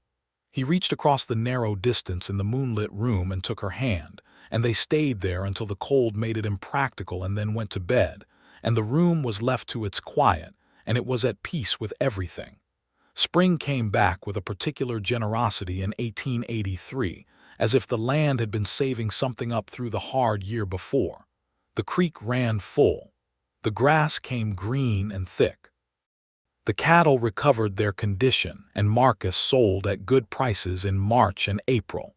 He reached across the narrow distance in the moonlit room and took her hand, and they stayed there until the cold made it impractical and then went to bed, and the room was left to its quiet, and it was at peace with everything. Spring came back with a particular generosity in 1883, as if the land had been saving something up through the hard year before. The creek ran full. The grass came green and thick. The cattle recovered their condition, and Marcus sold at good prices in March and April,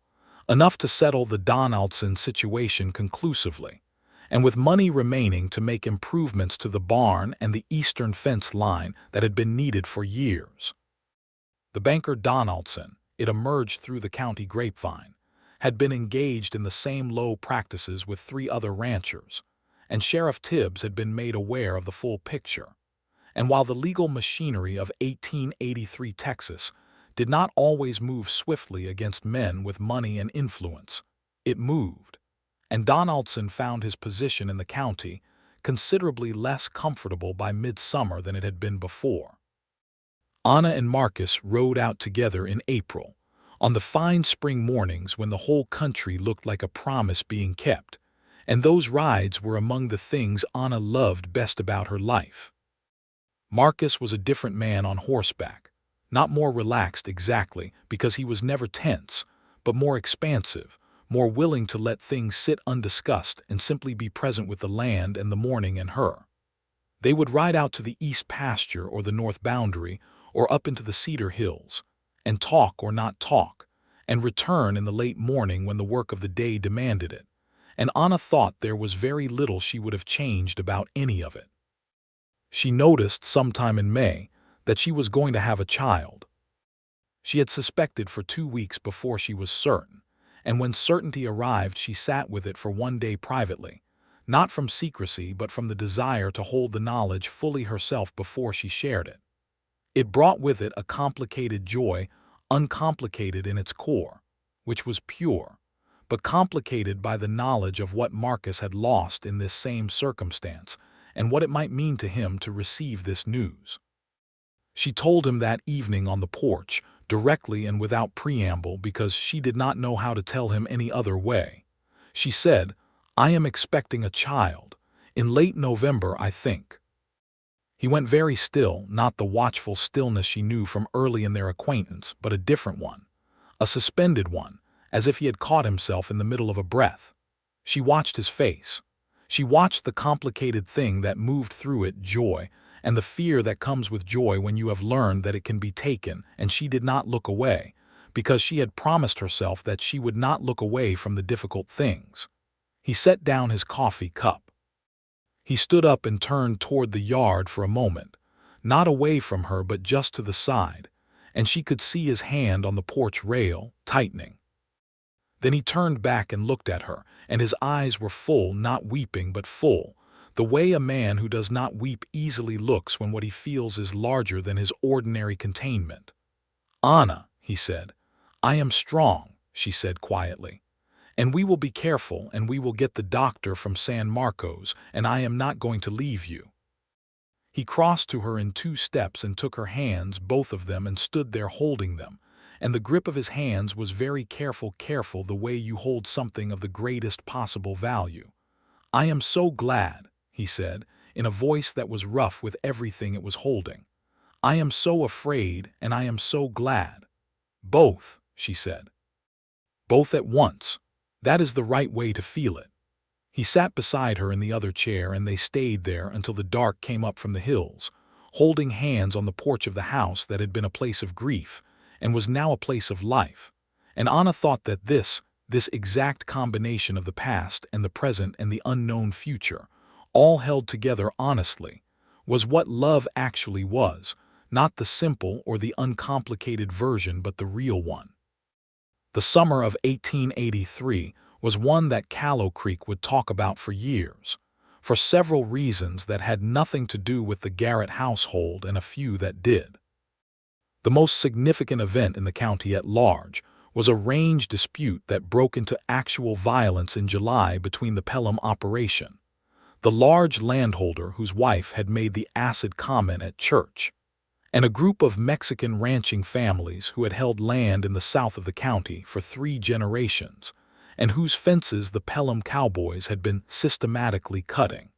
enough to settle the Donaldson situation conclusively, and with money remaining to make improvements to the barn and the eastern fence line that had been needed for years. The banker Donaldson, it emerged through the county grapevine, had been engaged in the same low practices with 3 other ranchers, and Sheriff Tibbs had been made aware of the full picture. And while the legal machinery of 1883 Texas did not always move swiftly against men with money and influence, it moved, and Donaldson found his position in the county considerably less comfortable by midsummer than it had been before. Anna and Marcus rode out together in April, on the fine spring mornings when the whole country looked like a promise being kept, and those rides were among the things Anna loved best about her life. Marcus was a different man on horseback, not more relaxed exactly because he was never tense, but more expansive, more willing to let things sit undiscussed and simply be present with the land and the morning and her. They would ride out to the east pasture or the north boundary or up into the cedar hills, and talk or not talk, and return in the late morning when the work of the day demanded it, and Anna thought there was very little she would have changed about any of it. She noticed sometime in May that she was going to have a child. She had suspected for 2 weeks before she was certain, and when certainty arrived she sat with it for one day privately, not from secrecy but from the desire to hold the knowledge fully herself before she shared it. It brought with it a complicated joy, uncomplicated in its core, which was pure, but complicated by the knowledge of what Marcus had lost in this same circumstance and what it might mean to him to receive this news. She told him that evening on the porch, directly and without preamble, because she did not know how to tell him any other way. She said, "I am expecting a child. In late November, I think." He went very still, not the watchful stillness she knew from early in their acquaintance, but a different one, a suspended one, as if he had caught himself in the middle of a breath. She watched his face. She watched the complicated thing that moved through it, joy, and the fear that comes with joy when you have learned that it can be taken, and she did not look away, because she had promised herself that she would not look away from the difficult things. He set down his coffee cup. He stood up and turned toward the yard for a moment, not away from her but just to the side, and she could see his hand on the porch rail, tightening. Then he turned back and looked at her, and his eyes were full, not weeping but full, the way a man who does not weep easily looks when what he feels is larger than his ordinary containment. "Anna," he said. "I am strong," she said quietly. "And we will be careful, and we will get the doctor from San Marcos, and I am not going to leave you." He crossed to her in 2 steps and took her hands, both of them, and stood there holding them, and the grip of his hands was very careful the way you hold something of the greatest possible value. "I am so glad," he said, in a voice that was rough with everything it was holding. "I am so afraid, and I am so glad." "Both," she said. "Both at once. That is the right way to feel it." He sat beside her in the other chair, and they stayed there until the dark came up from the hills, holding hands on the porch of the house that had been a place of grief and was now a place of life. And Anna thought that this exact combination of the past and the present and the unknown future, all held together honestly, was what love actually was, not the simple or the uncomplicated version but the real one. The summer of 1883 was one that Callow Creek would talk about for years, for several reasons that had nothing to do with the Garrett household and a few that did. The most significant event in the county at large was a range dispute that broke into actual violence in July between the Pelham operation, the large landholder whose wife had made the acid comment at church, and a group of Mexican ranching families who had held land in the south of the county for 3 generations, and whose fences the Pelham cowboys had been systematically cutting.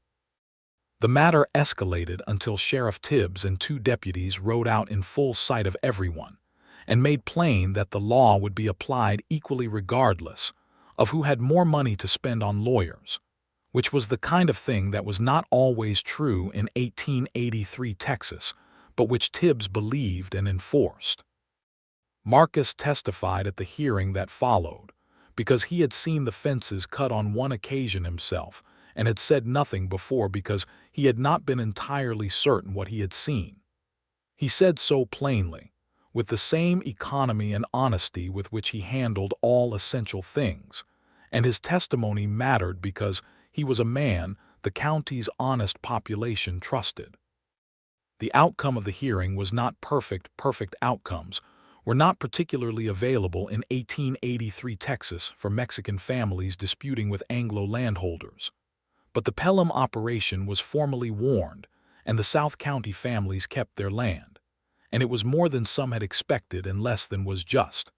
The matter escalated until Sheriff Tibbs and 2 deputies rode out in full sight of everyone, and made plain that the law would be applied equally regardless of who had more money to spend on lawyers, which was the kind of thing that was not always true in 1883 Texas, but which Tibbs believed and enforced. Marcus testified at the hearing that followed, because he had seen the fences cut on one occasion himself, and had said nothing before because he had not been entirely certain what he had seen. He said so plainly, with the same economy and honesty with which he handled all essential things, and his testimony mattered because he was a man the county's honest population trusted. The outcome of the hearing was not perfect. Perfect outcomes were not particularly available in 1883 Texas for Mexican families disputing with Anglo landholders. But the Pelham operation was formally warned, and the South County families kept their land. And it was more than some had expected and less than was just.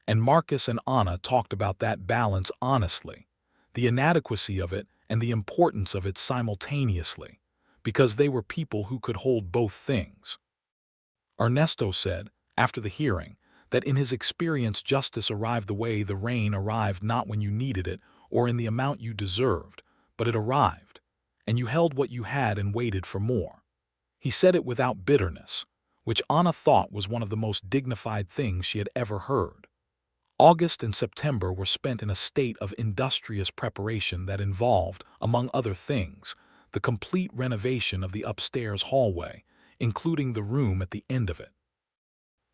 And Marcus and Anna talked about that balance honestly, the inadequacy of it and the importance of it simultaneously, because they were people who could hold both things. Ernesto said, after the hearing, that in his experience justice arrived the way the rain arrived, not when you needed it or in the amount you deserved, but it arrived, and you held what you had and waited for more. He said it without bitterness, which Anna thought was one of the most dignified things she had ever heard. August and September were spent in a state of industrious preparation that involved, among other things, the complete renovation of the upstairs hallway, including the room at the end of it.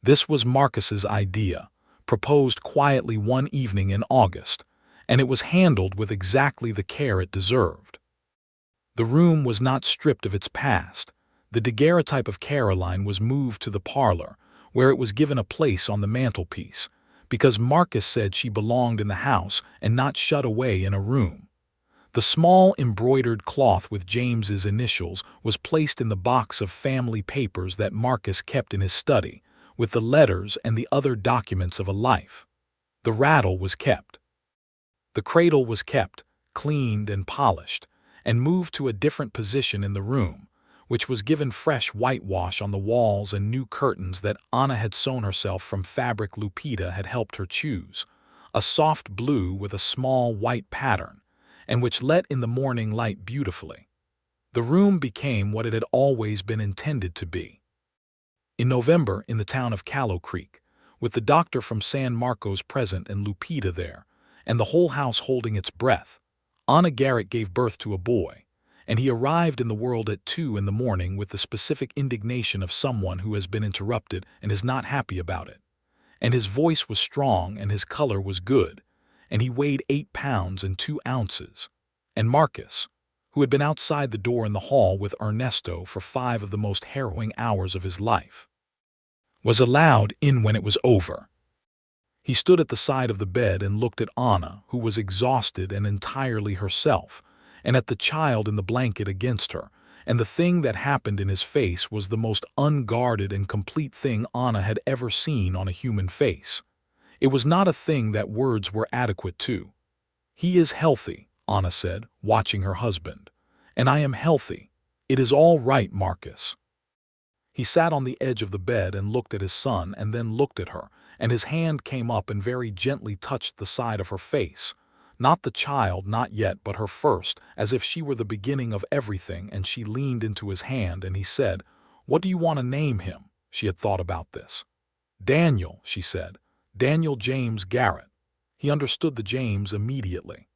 This was Marcus's idea, proposed quietly one evening in August, and it was handled with exactly the care it deserved. The room was not stripped of its past. The daguerreotype of Caroline was moved to the parlor, where it was given a place on the mantelpiece, because Marcus said she belonged in the house and not shut away in a room. The small embroidered cloth with James's initials was placed in the box of family papers that Marcus kept in his study, with the letters and the other documents of a life. The rattle was kept. The cradle was kept, cleaned and polished, and moved to a different position in the room, which was given fresh whitewash on the walls and new curtains that Anna had sewn herself from fabric Lupita had helped her choose, a soft blue with a small white pattern, and which let in the morning light beautifully. The room became what it had always been intended to be. In November, in the town of Callow Creek, with the doctor from San Marcos present and Lupita there, and the whole house holding its breath, Anna Garrett gave birth to a boy, and he arrived in the world at 2 in the morning with the specific indignation of someone who has been interrupted and is not happy about it. And his voice was strong and his color was good, and he weighed 8 pounds and 2 ounces. And Marcus, who had been outside the door in the hall with Ernesto for 5 of the most harrowing hours of his life, was allowed in when it was over. He stood at the side of the bed and looked at Anna, who was exhausted and entirely herself, and at the child in the blanket against her, and the thing that happened in his face was the most unguarded and complete thing Anna had ever seen on a human face. It was not a thing that words were adequate to. "He is healthy," Anna said, watching her husband. "And I am healthy. It is all right, Marcus." He sat on the edge of the bed and looked at his son and then looked at her, and his hand came up and very gently touched the side of her face. Not the child, not yet, but her first, as if she were the beginning of everything, and she leaned into his hand and he said, "What do you want to name him?" She had thought about this. "Daniel," she said. "Daniel James Garrett." He understood the James immediately.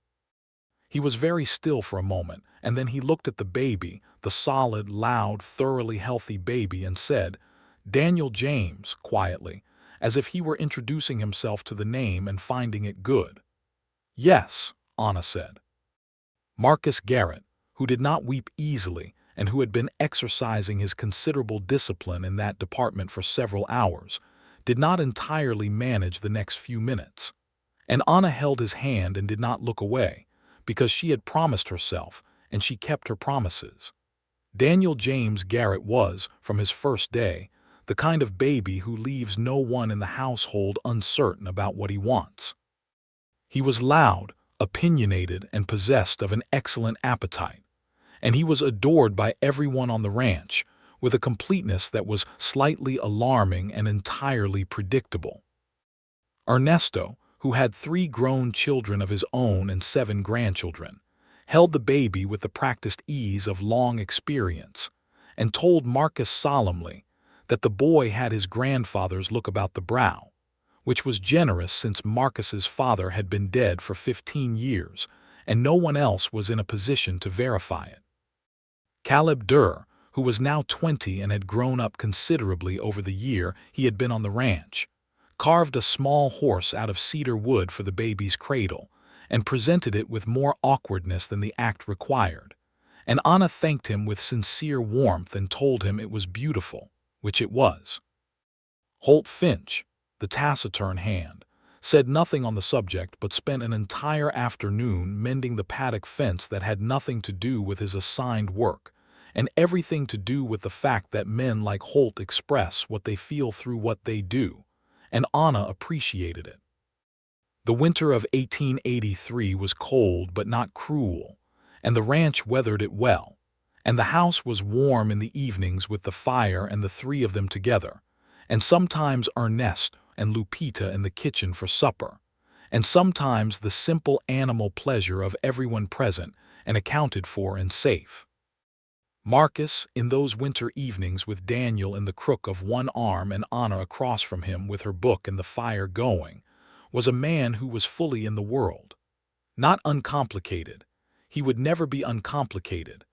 He was very still for a moment, and then he looked at the baby, the solid, loud, thoroughly healthy baby, and said, "Daniel James," quietly, as if he were introducing himself to the name and finding it good. "Yes," Anna said. Marcus Garrett, who did not weep easily and who had been exercising his considerable discipline in that department for several hours, did not entirely manage the next few minutes. And Anna held his hand and did not look away, because she had promised herself, and she kept her promises. Daniel James Garrett was, from his first day, the kind of baby who leaves no one in the household uncertain about what he wants. He was loud, opinionated, and possessed of an excellent appetite, and he was adored by everyone on the ranch, with a completeness that was slightly alarming and entirely predictable. Ernesto, who had 3 grown children of his own and 7 grandchildren, held the baby with the practiced ease of long experience, and told Marcus solemnly that the boy had his grandfather's look about the brow, which was generous since Marcus's father had been dead for 15 years, and no one else was in a position to verify it. Caleb Durr, who was now 20 and had grown up considerably over the year he had been on the ranch, carved a small horse out of cedar wood for the baby's cradle, and presented it with more awkwardness than the act required, and Anna thanked him with sincere warmth and told him it was beautiful, which it was. Holt Finch, the taciturn hand, said nothing on the subject but spent an entire afternoon mending the paddock fence that had nothing to do with his assigned work, and everything to do with the fact that men like Holt express what they feel through what they do, and Anna appreciated it. The winter of 1883 was cold but not cruel, and the ranch weathered it well, and the house was warm in the evenings with the fire and the three of them together, and sometimes Ernest and Lupita in the kitchen for supper, and sometimes the simple animal pleasure of everyone present and accounted for and safe. Marcus, in those winter evenings with Daniel in the crook of one arm and Anna across from him with her book and the fire going, was a man who was fully in the world. Not uncomplicated. He would never be uncomplicated.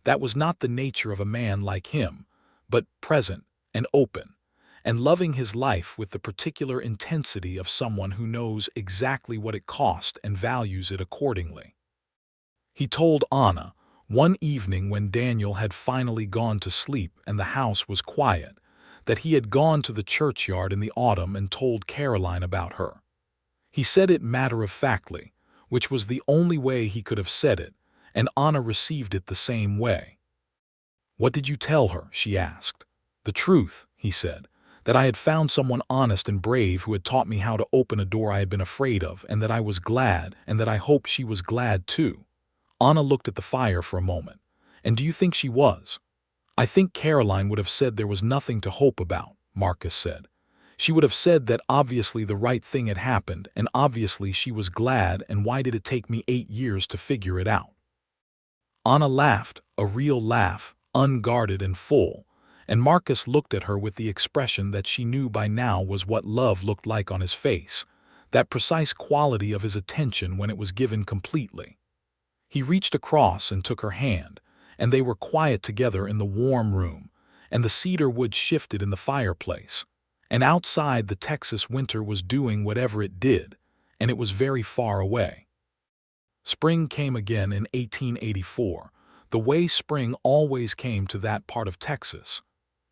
That was not the nature of a man like him, but present and open, and loving his life with the particular intensity of someone who knows exactly what it cost and values it accordingly. He told Anna, one evening when Daniel had finally gone to sleep and the house was quiet, that he had gone to the churchyard in the autumn and told Caroline about her. He said it matter-of-factly, which was the only way he could have said it, and Anna received it the same way. "What did you tell her?" she asked. "The truth," he said, "that I had found someone honest and brave who had taught me how to open a door I had been afraid of, and that I was glad, and that I hoped she was glad too." Anna looked at the fire for a moment. "And do you think she was?" "I think Caroline would have said there was nothing to hope about," Marcus said. "She would have said that obviously the right thing had happened, and obviously she was glad, and why did it take me 8 years to figure it out?" Anna laughed, a real laugh, unguarded and full, and Marcus looked at her with the expression that she knew by now was what love looked like on his face, that precise quality of his attention when it was given completely. He reached across and took her hand, and they were quiet together in the warm room, and the cedar wood shifted in the fireplace, and outside the Texas winter was doing whatever it did, and it was very far away. Spring came again in 1884, the way spring always came to that part of Texas,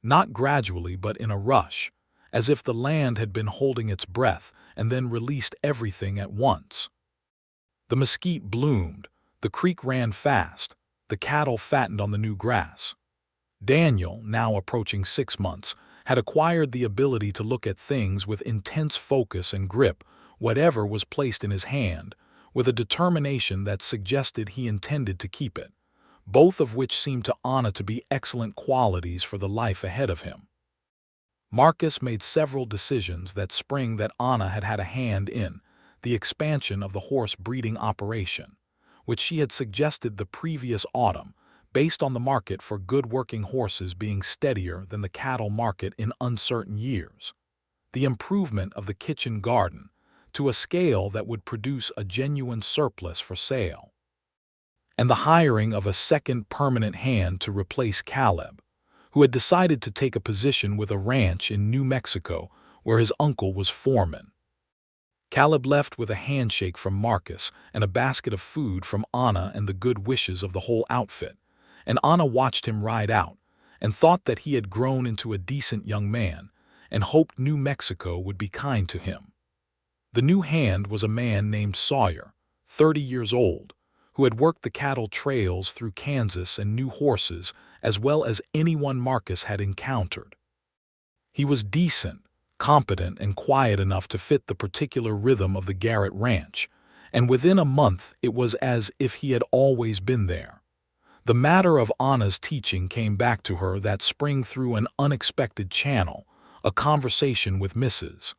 not gradually but in a rush, as if the land had been holding its breath and then released everything at once. The mesquite bloomed, the creek ran fast, the cattle fattened on the new grass. Daniel, now approaching 6 months, had acquired the ability to look at things with intense focus and grip whatever was placed in his hand, with a determination that suggested he intended to keep it, both of which seemed to Anna to be excellent qualities for the life ahead of him. Marcus made several decisions that spring that Anna had had a hand in, the expansion of the horse breeding operation, which she had suggested the previous autumn, based on the market for good working horses being steadier than the cattle market in uncertain years, the improvement of the kitchen garden to a scale that would produce a genuine surplus for sale, and the hiring of a second permanent hand to replace Caleb, who had decided to take a position with a ranch in New Mexico where his uncle was foreman. Caleb left with a handshake from Marcus and a basket of food from Anna and the good wishes of the whole outfit, and Anna watched him ride out and thought that he had grown into a decent young man and hoped New Mexico would be kind to him. The new hand was a man named Sawyer, 30 years old, who had worked the cattle trails through Kansas and knew horses as well as anyone Marcus had encountered. He was decent, competent, and quiet enough to fit the particular rhythm of the Garrett ranch, and within a month it was as if he had always been there. The matter of Anna's teaching came back to her that spring through an unexpected channel, a conversation with Mrs.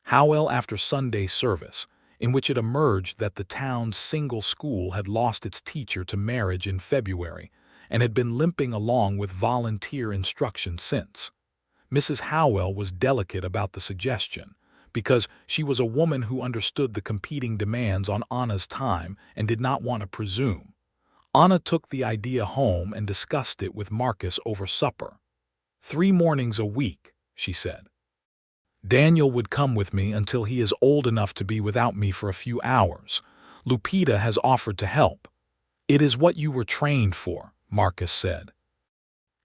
Howell after Sunday service, in which it emerged that the town's single school had lost its teacher to marriage in February and had been limping along with volunteer instruction since. Mrs. Howell was delicate about the suggestion, because she was a woman who understood the competing demands on Anna's time and did not want to presume. Anna took the idea home and discussed it with Marcus over supper. 3 mornings a week, she said. Daniel would come with me until he is old enough to be without me for a few hours. Lupita has offered to help. It is what you were trained for, Marcus said.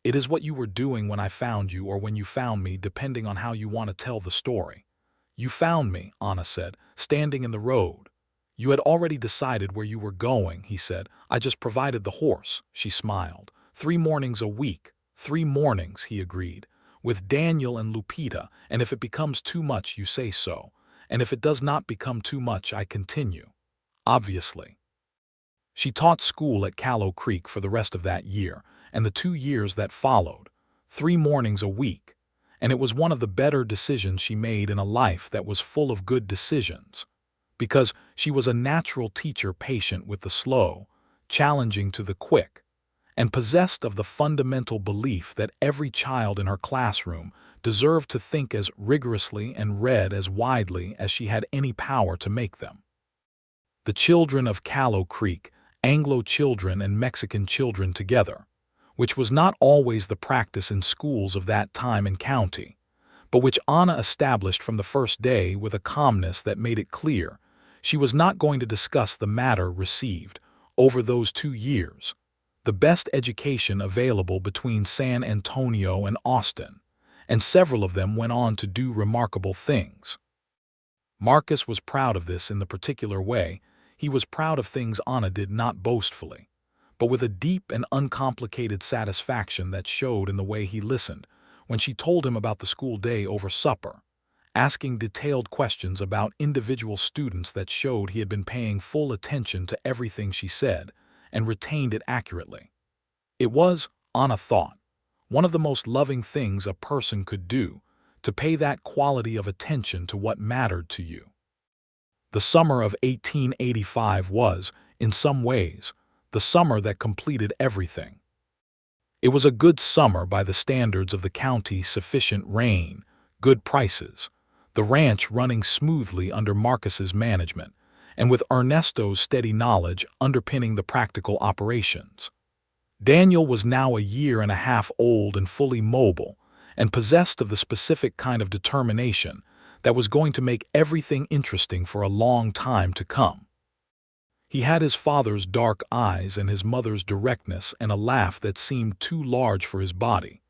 It is what you were doing when I found you or when you found me, depending on how you want to tell the story. You found me, Anna said, standing in the road. You had already decided where you were going, he said. I just provided the horse, she smiled. 3 mornings a week, 3 mornings, he agreed, with Daniel and Lupita, and if it becomes too much, you say so, and if it does not become too much, I continue. Obviously. She taught school at Callow Creek for the rest of that year, and the 2 years that followed, 3 mornings a week, and it was one of the better decisions she made in a life that was full of good decisions. Because she was a natural teacher, patient with the slow, challenging to the quick, and possessed of the fundamental belief that every child in her classroom deserved to think as rigorously and read as widely as she had any power to make them. The children of Callow Creek, Anglo children and Mexican children together, which was not always the practice in schools of that time and county, but which Anna established from the first day with a calmness that made it clear she was not going to discuss the matter, received, over those 2 years, the best education available between San Antonio and Austin, and several of them went on to do remarkable things. Marcus was proud of this in the particular way. He was proud of things Anna did, not boastfully, but with a deep and uncomplicated satisfaction that showed in the way he listened when she told him about the school day over supper, asking detailed questions about individual students that showed he had been paying full attention to everything she said and retained it accurately. It was, Anna thought, one of the most loving things a person could do, to pay that quality of attention to what mattered to you. The summer of 1885 was, in some ways, the summer that completed everything. It was a good summer by the standards of the county: sufficient rain, good prices, the ranch running smoothly under Marcus's management, and with Ernesto's steady knowledge underpinning the practical operations. Daniel was now a year and a half old and fully mobile, and possessed of the specific kind of determination that was going to make everything interesting for a long time to come. He had his father's dark eyes and his mother's directness and a laugh that seemed too large for his body,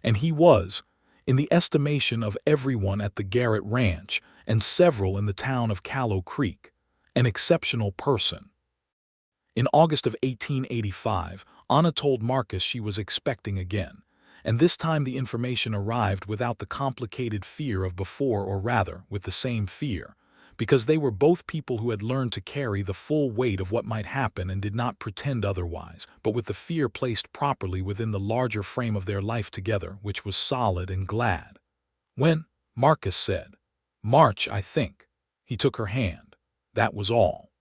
and he was, in the estimation of everyone at the Garrett ranch and several in the town of Callow Creek, an exceptional person. In August of 1885, Anna told Marcus she was expecting again, and this time the information arrived without the complicated fear of before, or rather, with the same fear, because they were both people who had learned to carry the full weight of what might happen and did not pretend otherwise, but with the fear placed properly within the larger frame of their life together, which was solid and glad. When Marcus said, "March, I think," he took her hand. That was all.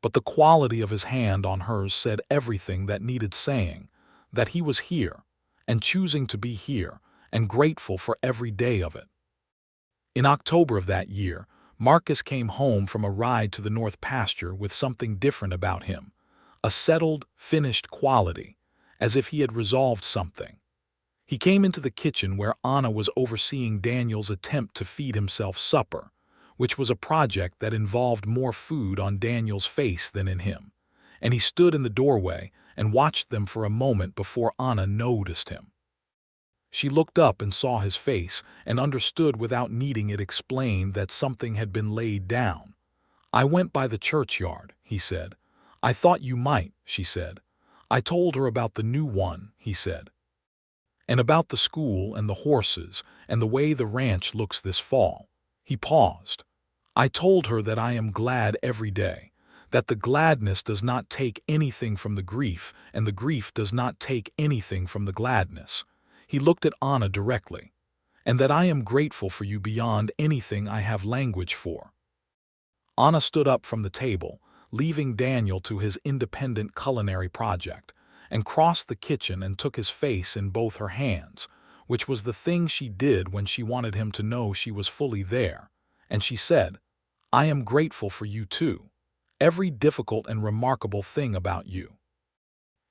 But the quality of his hand on hers said everything that needed saying, that he was here, and choosing to be here, and grateful for every day of it. In October of that year, Marcus came home from a ride to the north pasture with something different about him, a settled, finished quality, as if he had resolved something. He came into the kitchen where Anna was overseeing Daniel's attempt to feed himself supper, which was a project that involved more food on Daniel's face than in him, and he stood in the doorway and watched them for a moment before Anna noticed him. She looked up and saw his face and understood without needing it explained that something had been laid down. "I went by the churchyard," he said. "I thought you might," she said. "I told her about the new one," he said, "and about the school and the horses and the way the ranch looks this fall." He paused. "I told her that I am glad every day, that the gladness does not take anything from the grief, and the grief does not take anything from the gladness." He looked at Anna directly. "And that I am grateful for you beyond anything I have language for." Anna stood up from the table, leaving Daniel to his independent culinary project, and crossed the kitchen and took his face in both her hands, which was the thing she did when she wanted him to know she was fully there, and she said, "I am grateful for you too. Every difficult and remarkable thing about you."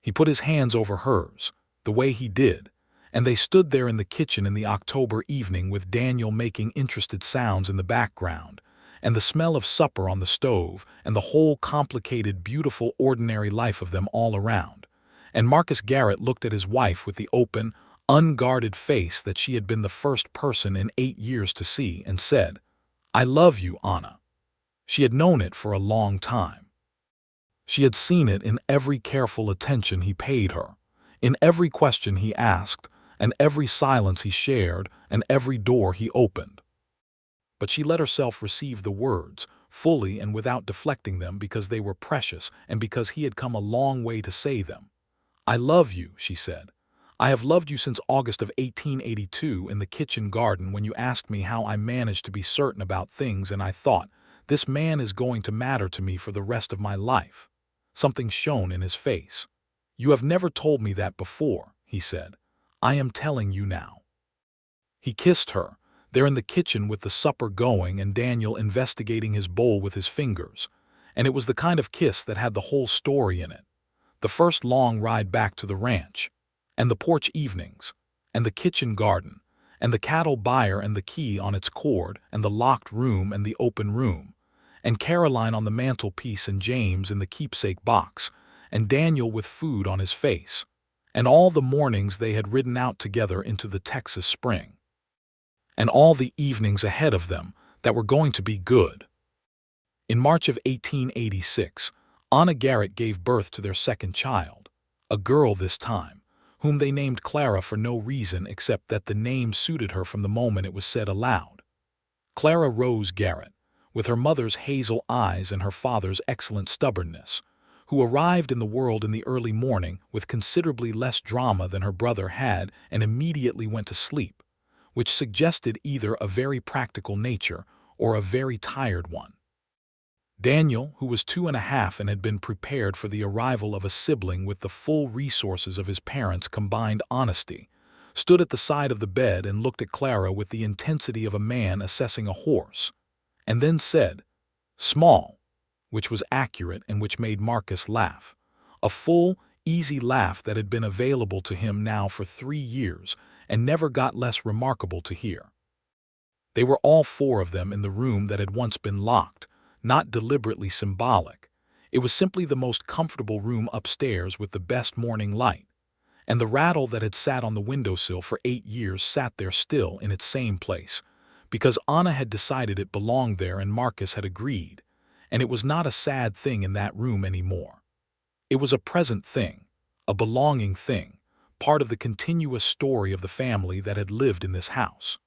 He put his hands over hers, the way he did, and they stood there in the kitchen in the October evening with Daniel making interested sounds in the background, and the smell of supper on the stove, and the whole complicated, beautiful, ordinary life of them all around. And Marcus Garrett looked at his wife with the open, unguarded face that she had been the first person in 8 years to see, and said, "I love you, Anna." She had known it for a long time. She had seen it in every careful attention he paid her, in every question he asked, and every silence he shared, and every door he opened. But she let herself receive the words, fully and without deflecting them, because they were precious and because he had come a long way to say them. "I love you," she said. "I have loved you since August of 1882 in the kitchen garden, when you asked me how I managed to be certain about things, and I thought, this man is going to matter to me for the rest of my life." Something shone in his face. "You have never told me that before," he said. "I am telling you now." He kissed her, there in the kitchen with the supper going and Daniel investigating his bowl with his fingers, and it was the kind of kiss that had the whole story in it. The first long ride back to the ranch, and the porch evenings, and the kitchen garden, and the cattle buyer and the key on its cord, and the locked room and the open room, and Caroline on the mantelpiece and James in the keepsake box, and Daniel with food on his face, and all the mornings they had ridden out together into the Texas spring, and all the evenings ahead of them that were going to be good. In March of 1886, Anna Garrett gave birth to their second child, a girl this time, whom they named Clara for no reason except that the name suited her from the moment it was said aloud. Clara Rose Garrett, with her mother's hazel eyes and her father's excellent stubbornness, who arrived in the world in the early morning with considerably less drama than her brother had and immediately went to sleep, which suggested either a very practical nature or a very tired one. Daniel, who was 2.5 and had been prepared for the arrival of a sibling with the full resources of his parents' combined honesty, stood at the side of the bed and looked at Clara with the intensity of a man assessing a horse, and then said, "Small," which was accurate and which made Marcus laugh, a full, easy laugh that had been available to him now for 3 years and never got less remarkable to hear. They were all 4 of them in the room that had once been locked, not deliberately symbolic. It was simply the most comfortable room upstairs with the best morning light, and the rattle that had sat on the windowsill for 8 years sat there still in its same place, because Anna had decided it belonged there and Marcus had agreed, and it was not a sad thing in that room anymore. It was a present thing, a belonging thing, part of the continuous story of the family that had lived in this house.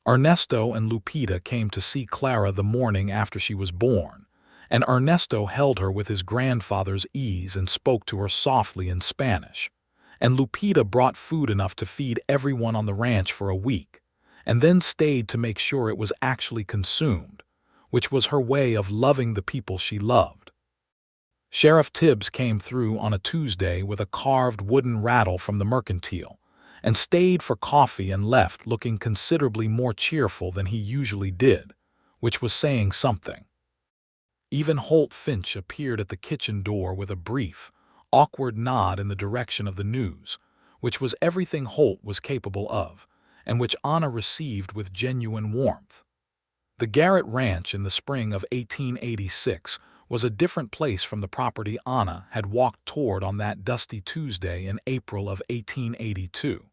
Ernesto and Lupita came to see Clara the morning after she was born, and Ernesto held her with his grandfather's ease and spoke to her softly in Spanish, and Lupita brought food enough to feed everyone on the ranch for a week, and then stayed to make sure it was actually consumed, which was her way of loving the people she loved. Sheriff Tibbs came through on a Tuesday with a carved wooden rattle from the mercantile, and stayed for coffee and left looking considerably more cheerful than he usually did, which was saying something. Even Holt Finch appeared at the kitchen door with a brief, awkward nod in the direction of the news, which was everything Holt was capable of, and which Anna received with genuine warmth. The Garrett Ranch in the spring of 1886 was a different place from the property Anna had walked toward on that dusty Tuesday in April of 1882.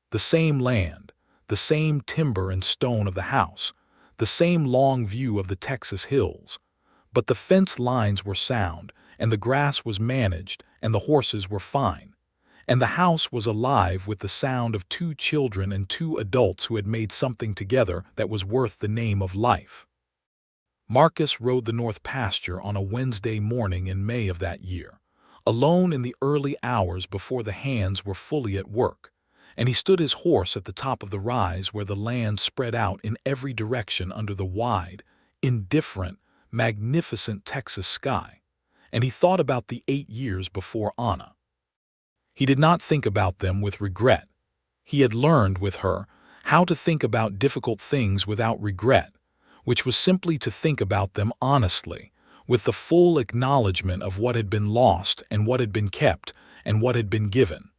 The same land, the same timber and stone of the house, the same long view of the Texas hills, but the fence lines were sound, and the grass was managed, and the horses were fine, and the house was alive with the sound of 2 children and 2 adults who had made something together that was worth the name of life. Marcus rode the north pasture on a Wednesday morning in May of that year, alone in the early hours before the hands were fully at work, and he stood his horse at the top of the rise where the land spread out in every direction under the wide, indifferent, magnificent Texas sky, and he thought about the 8 years before Anna. He did not think about them with regret. He had learned with her how to think about difficult things without regret, which was simply to think about them honestly, with the full acknowledgement of what had been lost and what had been kept and what had been given.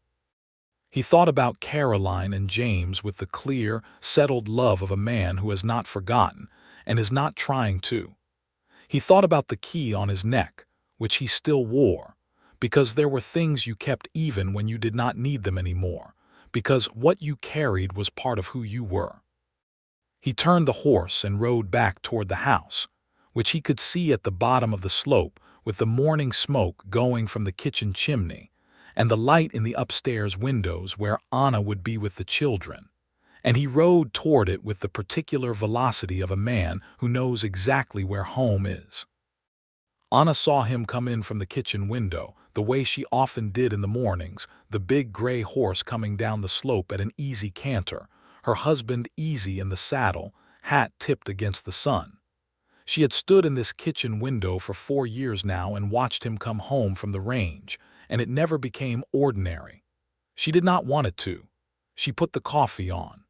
He thought about Caroline and James with the clear, settled love of a man who has not forgotten and is not trying to. He thought about the key on his neck, which he still wore, because there were things you kept even when you did not need them anymore, because what you carried was part of who you were. He turned the horse and rode back toward the house, which he could see at the bottom of the slope with the morning smoke going from the kitchen chimney, and the light in the upstairs windows where Anna would be with the children, and he rode toward it with the particular velocity of a man who knows exactly where home is. Anna saw him come in from the kitchen window, the way she often did in the mornings, the big gray horse coming down the slope at an easy canter, her husband easy in the saddle, hat tipped against the sun. She had stood in this kitchen window for 4 years now and watched him come home from the range, and it never became ordinary. She did not want it to. She put the coffee on.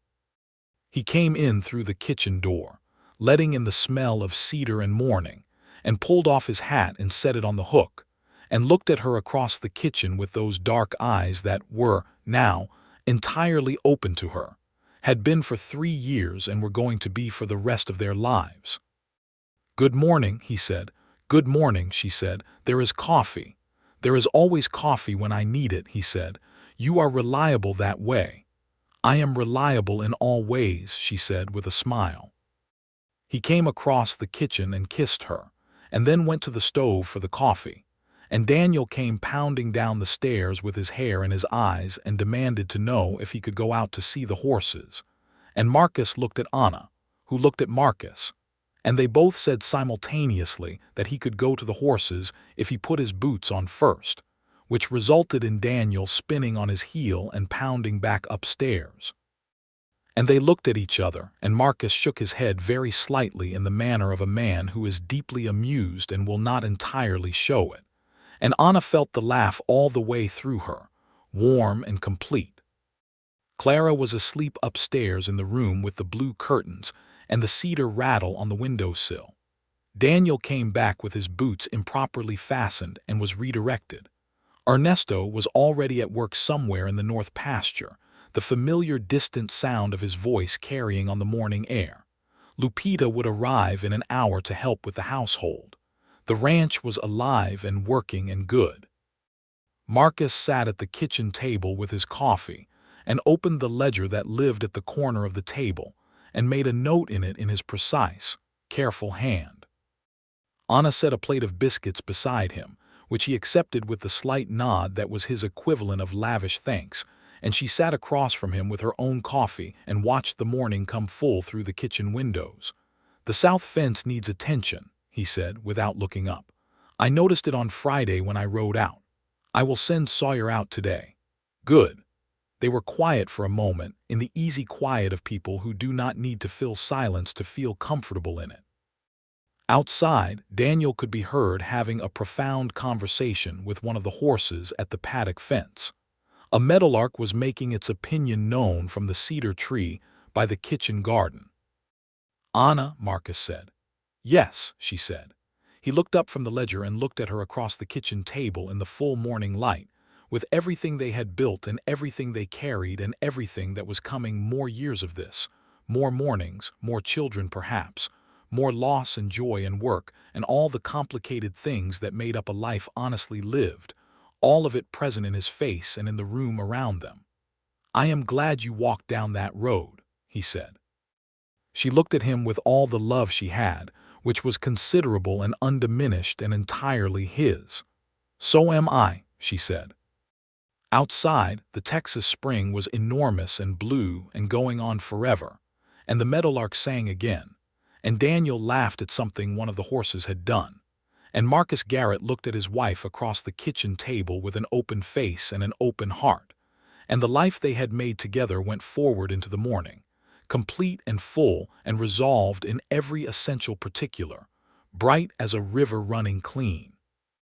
He came in through the kitchen door, letting in the smell of cedar and morning, and pulled off his hat and set it on the hook, and looked at her across the kitchen with those dark eyes that were, now, entirely open to her, had been for 3 years and were going to be for the rest of their lives. "Good morning," he said. "Good morning," she said. "There is coffee. There is always coffee when I need it," he said. "You are reliable that way." "I am reliable in all ways," she said with a smile. He came across the kitchen and kissed her, and then went to the stove for the coffee, and Daniel came pounding down the stairs with his hair in his eyes and demanded to know if he could go out to see the horses, and Marcus looked at Anna, who looked at Marcus, and they both said simultaneously that he could go to the horses if he put his boots on first, which resulted in Daniel spinning on his heel and pounding back upstairs. And they looked at each other, and Marcus shook his head very slightly in the manner of a man who is deeply amused and will not entirely show it, and Anna felt the laugh all the way through her, warm and complete. Clara was asleep upstairs in the room with the blue curtains and the cedar rattle on the windowsill. Daniel came back with his boots improperly fastened and was redirected. Ernesto was already at work somewhere in the north pasture, the familiar distant sound of his voice carrying on the morning air. Lupita would arrive in an hour to help with the household. The ranch was alive and working and good. Marcus sat at the kitchen table with his coffee and opened the ledger that lived at the corner of the table and made a note in it in his precise, careful hand. Anna set a plate of biscuits beside him, which he accepted with the slight nod that was his equivalent of lavish thanks, and she sat across from him with her own coffee and watched the morning come full through the kitchen windows. "The south fence needs attention," he said, without looking up. "I noticed it on Friday when I rode out. I will send Sawyer out today." "Good." They were quiet for a moment, in the easy quiet of people who do not need to fill silence to feel comfortable in it. Outside, Daniel could be heard having a profound conversation with one of the horses at the paddock fence. A meadowlark was making its opinion known from the cedar tree by the kitchen garden. "Anna," Marcus said. "Yes," she said. He looked up from the ledger and looked at her across the kitchen table in the full morning light, with everything they had built and everything they carried and everything that was coming, more years of this, more mornings, more children perhaps, more loss and joy and work, and all the complicated things that made up a life honestly lived, all of it present in his face and in the room around them. "I am glad you walked down that road," he said. She looked at him with all the love she had, which was considerable and undiminished and entirely his. "So am I," she said. Outside, the Texas spring was enormous and blue and going on forever, and the meadowlark sang again, and Daniel laughed at something one of the horses had done, and Marcus Garrett looked at his wife across the kitchen table with an open face and an open heart, and the life they had made together went forward into the morning, complete and full and resolved in every essential particular, bright as a river running clean.